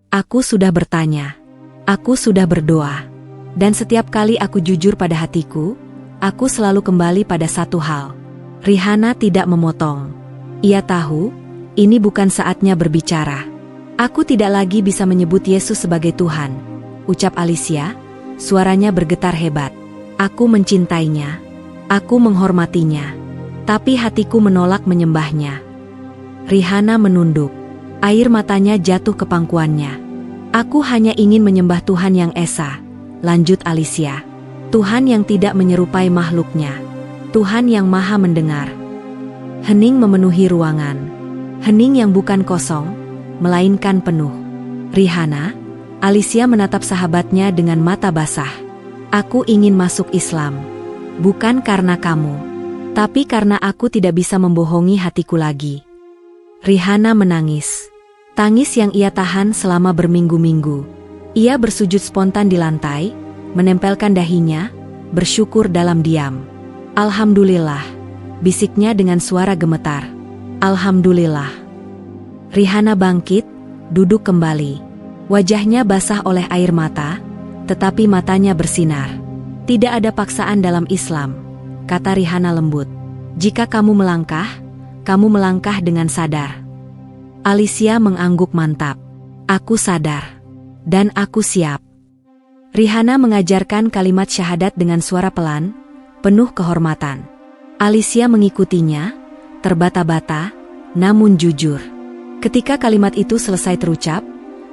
C: Aku sudah bertanya. Aku sudah berdoa. Dan setiap kali aku jujur pada hatiku, aku selalu kembali pada satu hal. Rihanna tidak memotong. Ia tahu, ini bukan saatnya berbicara. Aku tidak lagi bisa menyebut Yesus sebagai Tuhan, ucap Alicia, suaranya bergetar hebat. Aku mencintainya. Aku menghormatinya. Tapi hatiku menolak menyembahnya. Rihanna menunduk. Air matanya jatuh ke pangkuannya. Aku hanya ingin menyembah Tuhan yang esa, lanjut Alicia. Tuhan yang tidak menyerupai makhluknya. Tuhan yang maha mendengar. Hening memenuhi ruangan. Hening yang bukan kosong, melainkan penuh. Rihanna, Alicia menatap sahabatnya dengan mata basah. Aku ingin masuk Islam. Bukan karena kamu, tapi karena aku tidak bisa membohongi hatiku lagi. Rihanna menangis. Tangis yang ia tahan selama berminggu-minggu. Ia bersujud spontan di lantai, menempelkan dahinya, bersyukur dalam diam. Alhamdulillah, bisiknya dengan suara gemetar. Alhamdulillah. Rihanna bangkit, duduk kembali. Wajahnya basah oleh air mata, tetapi matanya bersinar. Tidak ada paksaan dalam Islam, kata Rihanna lembut. Jika kamu melangkah dengan sadar. Alicia mengangguk mantap. Aku sadar. Dan aku siap. Rihanna mengajarkan kalimat syahadat dengan suara pelan, penuh kehormatan. Alicia mengikutinya, terbata-bata, namun jujur. Ketika kalimat itu selesai terucap,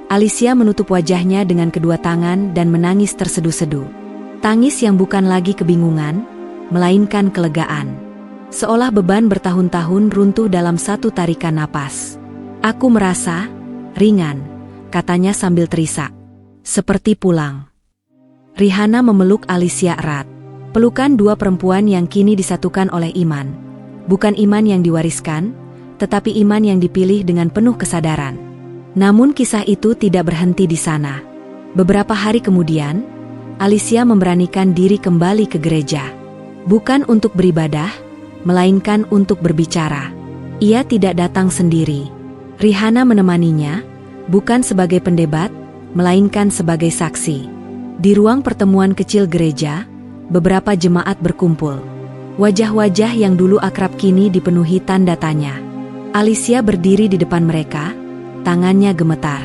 C: Alicia menutup wajahnya dengan kedua tangan dan menangis terseduh-seduh. Tangis yang bukan lagi kebingungan, melainkan kelegaan. Seolah beban bertahun-tahun runtuh dalam satu tarikan napas. Aku merasa ringan, katanya sambil terisak. Seperti pulang. Rihanna memeluk Alicia erat. Pelukan dua perempuan yang kini disatukan oleh iman. Bukan iman yang diwariskan, tetapi iman yang dipilih dengan penuh kesadaran. Namun kisah itu tidak berhenti di sana. Beberapa hari kemudian, Alicia memberanikan diri kembali ke gereja. Bukan untuk beribadah, melainkan untuk berbicara. Ia tidak datang sendiri. Rihanna menemaninya, bukan sebagai pendebat, melainkan sebagai saksi. Di ruang pertemuan kecil gereja, beberapa jemaat berkumpul. Wajah-wajah yang dulu akrab kini dipenuhi tanda tanya. Alicia berdiri di depan mereka, tangannya gemetar.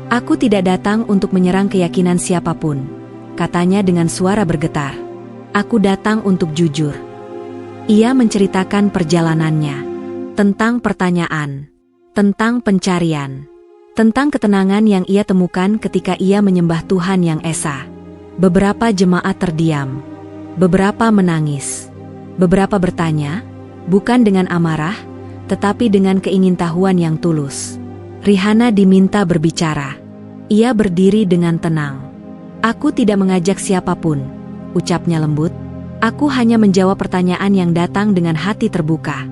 C: "Aku tidak datang untuk menyerang keyakinan siapapun," katanya dengan suara bergetar. "Aku datang untuk jujur." Ia menceritakan perjalanannya, tentang pertanyaan, tentang pencarian, tentang ketenangan yang ia temukan ketika ia menyembah Tuhan yang esa. Beberapa jemaat terdiam, beberapa menangis, beberapa bertanya, bukan dengan amarah, tetapi dengan keingintahuan yang tulus. Rihanna diminta berbicara. Ia berdiri dengan tenang. "Aku tidak mengajak siapapun," ucapnya lembut. "Aku hanya menjawab pertanyaan yang datang dengan hati terbuka."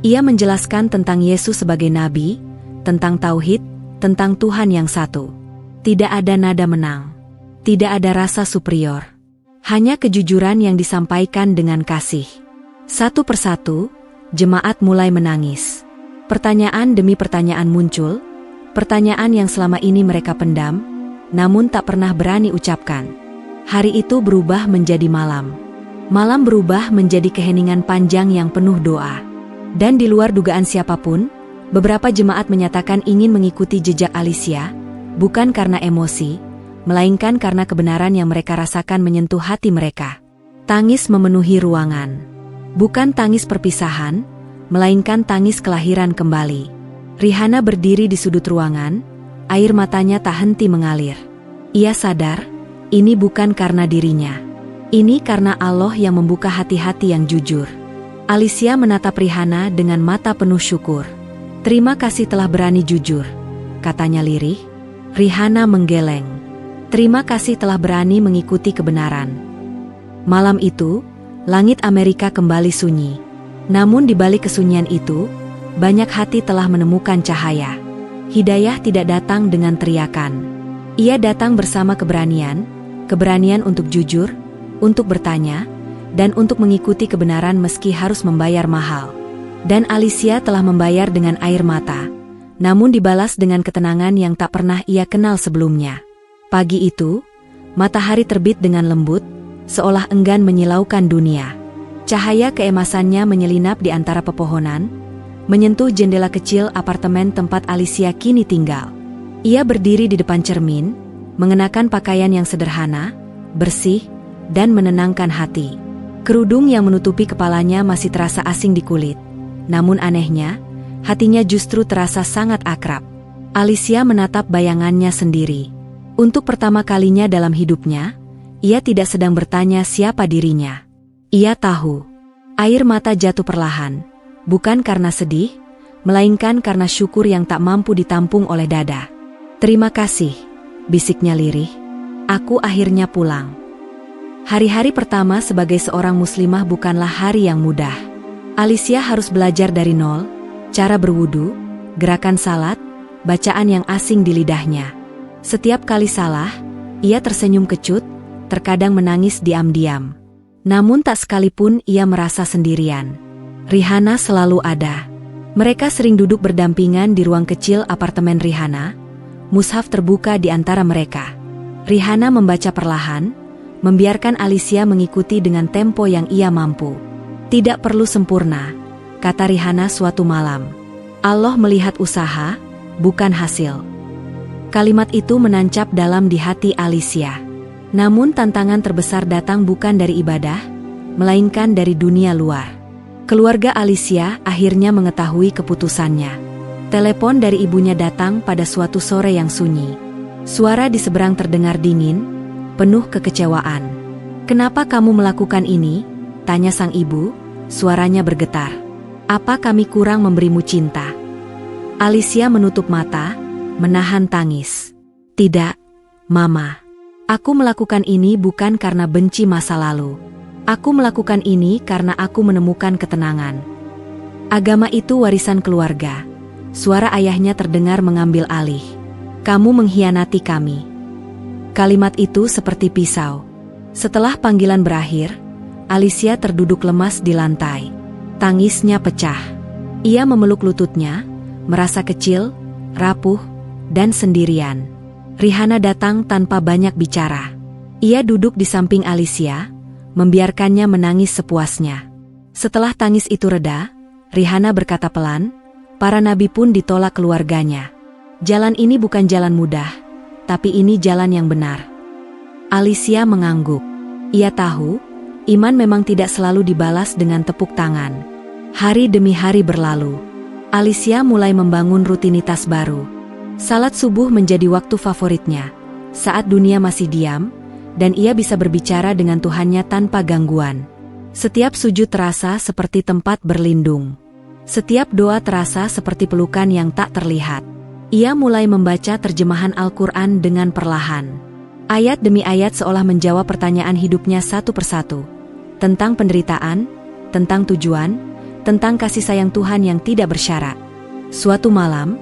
C: Ia menjelaskan tentang Yesus sebagai nabi, tentang tauhid, tentang Tuhan yang satu. Tidak ada nada menang, tidak ada rasa superior. Hanya kejujuran yang disampaikan dengan kasih. Satu persatu, jemaat mulai menangis. Pertanyaan demi pertanyaan muncul, pertanyaan yang selama ini mereka pendam, namun tak pernah berani ucapkan. Hari itu berubah menjadi malam. Malam berubah menjadi keheningan panjang yang penuh doa. Dan di luar dugaan siapapun, beberapa jemaat menyatakan ingin mengikuti jejak Alicia, bukan karena emosi, melainkan karena kebenaran yang mereka rasakan menyentuh hati mereka. Tangis memenuhi ruangan. Bukan tangis perpisahan, melainkan tangis kelahiran kembali. Rihanna berdiri di sudut ruangan, air matanya tak henti mengalir. Ia sadar, ini bukan karena dirinya. Ini karena Allah yang membuka hati-hati yang jujur. Alicia menatap Rihanna dengan mata penuh syukur. "Terima kasih telah berani jujur," katanya lirih. Rihanna menggeleng. "Terima kasih telah berani mengikuti kebenaran." Malam itu, langit Amerika kembali sunyi. Namun di balik kesunyian itu, banyak hati telah menemukan cahaya. Hidayah tidak datang dengan teriakan. Ia datang bersama keberanian, keberanian untuk jujur, untuk bertanya, dan untuk mengikuti kebenaran meski harus membayar mahal. Dan Alicia telah membayar dengan air mata, namun dibalas dengan ketenangan yang tak pernah ia kenal sebelumnya. Pagi itu, matahari terbit dengan lembut, seolah enggan menyilaukan dunia. Cahaya keemasannya menyelinap di antara pepohonan, menyentuh jendela kecil apartemen tempat Alicia kini tinggal. Ia berdiri di depan cermin, mengenakan pakaian yang sederhana, bersih, dan menenangkan hati. Kerudung yang menutupi kepalanya masih terasa asing di kulit. Namun anehnya, hatinya justru terasa sangat akrab. Alicia menatap bayangannya sendiri. Untuk pertama kalinya dalam hidupnya, ia tidak sedang bertanya siapa dirinya. Ia tahu. Air mata jatuh perlahan, bukan karena sedih, melainkan karena syukur yang tak mampu ditampung oleh dada. "Terima kasih," bisiknya lirih. "Aku akhirnya pulang." Hari-hari pertama sebagai seorang muslimah bukanlah hari yang mudah. Alicia harus belajar dari nol, cara berwudu, gerakan salat, bacaan yang asing di lidahnya. Setiap kali salah, ia tersenyum kecut, terkadang menangis diam-diam. Namun tak sekalipun ia merasa sendirian. Rihanna selalu ada. Mereka sering duduk berdampingan di ruang kecil apartemen Rihanna. Mushaf terbuka di antara mereka. Rihanna membaca perlahan, membiarkan Alicia mengikuti dengan tempo yang ia mampu. "Tidak perlu sempurna," kata Rihanna suatu malam. "Allah melihat usaha, bukan hasil." Kalimat itu menancap dalam di hati Alicia. Namun tantangan terbesar datang bukan dari ibadah, melainkan dari dunia luar. Keluarga Alicia akhirnya mengetahui keputusannya. Telepon dari ibunya datang pada suatu sore yang sunyi. Suara di seberang terdengar dingin, penuh kekecewaan. "Kenapa kamu melakukan ini?" tanya sang ibu, suaranya bergetar. "Apa kami kurang memberimu cinta?" Alicia menutup mata, menahan tangis. "Tidak, Mama. Aku melakukan ini bukan karena benci masa lalu. Aku melakukan ini karena aku menemukan ketenangan." "Agama itu warisan keluarga." Suara ayahnya terdengar mengambil alih. "Kamu mengkhianati kami." Kalimat itu seperti pisau. Setelah panggilan berakhir, Alicia terduduk lemas di lantai. Tangisnya pecah. Ia memeluk lututnya, merasa kecil, rapuh, dan sendirian. Rihanna datang tanpa banyak bicara. Ia duduk di samping Alicia, membiarkannya menangis sepuasnya. Setelah tangis itu reda, Rihanna berkata pelan, "Para nabi pun ditolak keluarganya. Jalan ini bukan jalan mudah, tapi ini jalan yang benar." Alicia mengangguk. Ia tahu, iman memang tidak selalu dibalas dengan tepuk tangan. Hari demi hari berlalu. Alicia mulai membangun rutinitas baru. Salat subuh menjadi waktu favoritnya, saat dunia masih diam, dan ia bisa berbicara dengan Tuhannya tanpa gangguan. Setiap sujud terasa seperti tempat berlindung. Setiap doa terasa seperti pelukan yang tak terlihat. Ia mulai membaca terjemahan Al-Quran dengan perlahan. Ayat demi ayat seolah menjawab pertanyaan hidupnya satu persatu. Tentang penderitaan, tentang tujuan, tentang kasih sayang Tuhan yang tidak bersyarat. Suatu malam,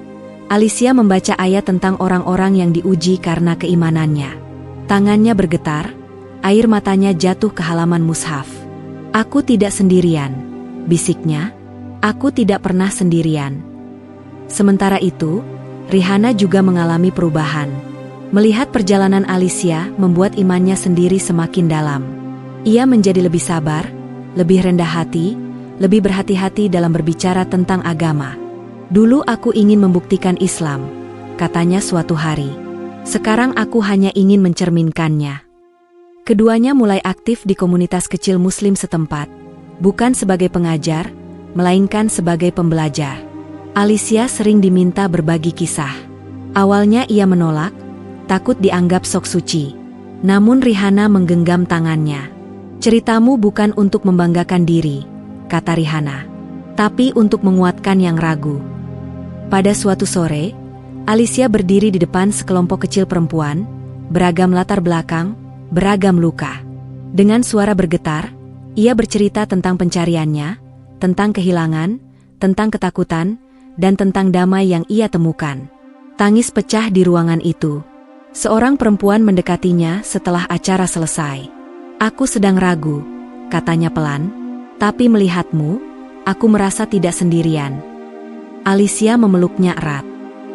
C: Alicia membaca ayat tentang orang-orang yang diuji karena keimanannya. Tangannya bergetar, air matanya jatuh ke halaman mushaf. "Aku tidak sendirian," bisiknya. "Aku tidak pernah sendirian." Sementara itu, Rihanna juga mengalami perubahan. Melihat perjalanan Alicia membuat imannya sendiri semakin dalam. Ia menjadi lebih sabar, lebih rendah hati, lebih berhati-hati dalam berbicara tentang agama. "Dulu aku ingin membuktikan Islam," katanya suatu hari. "Sekarang aku hanya ingin mencerminkannya." Keduanya mulai aktif di komunitas kecil Muslim setempat, bukan sebagai pengajar, melainkan sebagai pembelajar. Alicia sering diminta berbagi kisah. Awalnya ia menolak, takut dianggap sok suci. Namun Rihanna menggenggam tangannya. "Ceritamu bukan untuk membanggakan diri," kata Rihanna, "tapi untuk menguatkan yang ragu." Pada suatu sore, Alicia berdiri di depan sekelompok kecil perempuan, beragam latar belakang, beragam luka. Dengan suara bergetar, ia bercerita tentang pencariannya, tentang kehilangan, tentang ketakutan, dan tentang damai yang ia temukan. Tangis pecah di ruangan itu. Seorang perempuan mendekatinya setelah acara selesai. "Aku sedang ragu," katanya pelan, "tapi melihatmu, aku merasa tidak sendirian." Alicia memeluknya erat.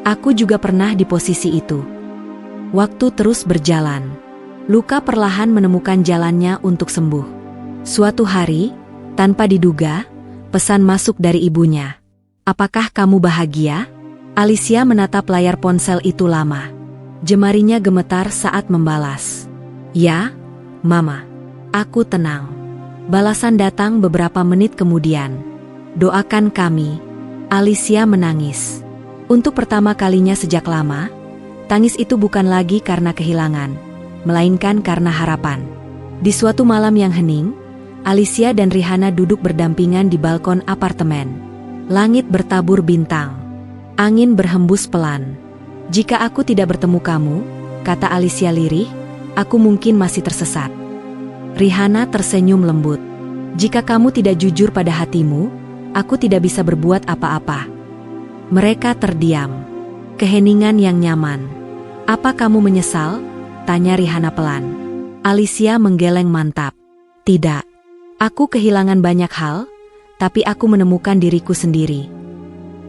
C: "Aku juga pernah di posisi itu." Waktu terus berjalan. Luka perlahan menemukan jalannya untuk sembuh. Suatu hari, tanpa diduga, pesan masuk dari ibunya. "Apakah kamu bahagia?" Alicia menatap layar ponsel itu lama. Jemarinya gemetar saat membalas. "Ya, Mama. Aku tenang." Balasan datang beberapa menit kemudian. "Doakan kami." Alicia menangis. Untuk pertama kalinya sejak lama, tangis itu bukan lagi karena kehilangan, melainkan karena harapan. Di suatu malam yang hening, Alicia dan Rihanna duduk berdampingan di balkon apartemen. Langit bertabur bintang. Angin berhembus pelan. "Jika aku tidak bertemu kamu," kata Alicia lirih, "aku mungkin masih tersesat." Rihanna tersenyum lembut. "Jika kamu tidak jujur pada hatimu, aku tidak bisa berbuat apa-apa." Mereka terdiam. Keheningan yang nyaman. "Apa kamu menyesal?" tanya Rihanna pelan. Alicia menggeleng mantap. "Tidak. Aku kehilangan banyak hal, tapi aku menemukan diriku sendiri."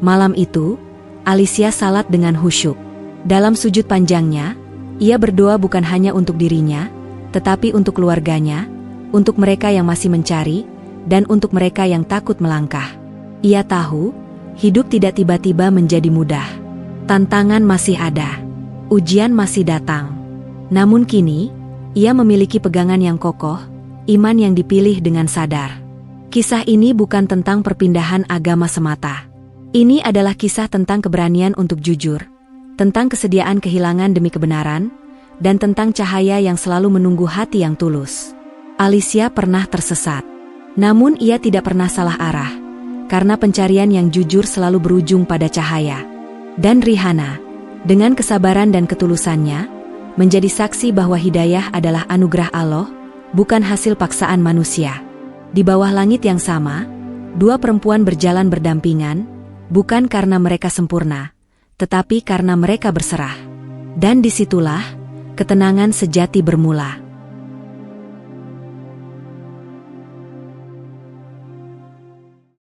C: Malam itu, Alicia salat dengan khusyuk. Dalam sujud panjangnya, ia berdoa bukan hanya untuk dirinya, tetapi untuk keluarganya, untuk mereka yang masih mencari, dan untuk mereka yang takut melangkah. Ia tahu, hidup tidak tiba-tiba menjadi mudah. Tantangan masih ada. Ujian masih datang. Namun kini, ia memiliki pegangan yang kokoh, iman yang dipilih dengan sadar. Kisah ini bukan tentang perpindahan agama semata. Ini adalah kisah tentang keberanian untuk jujur, tentang kesediaan kehilangan demi kebenaran, dan tentang cahaya yang selalu menunggu hati yang tulus. Alicia pernah tersesat. Namun ia tidak pernah salah arah, karena pencarian yang jujur selalu berujung pada cahaya. Dan Rihanna, dengan kesabaran dan ketulusannya, menjadi saksi bahwa hidayah adalah anugerah Allah, bukan hasil paksaan manusia. Di bawah langit yang sama, dua perempuan berjalan berdampingan, bukan karena mereka sempurna, tetapi karena mereka berserah. Dan disitulah, ketenangan sejati bermula.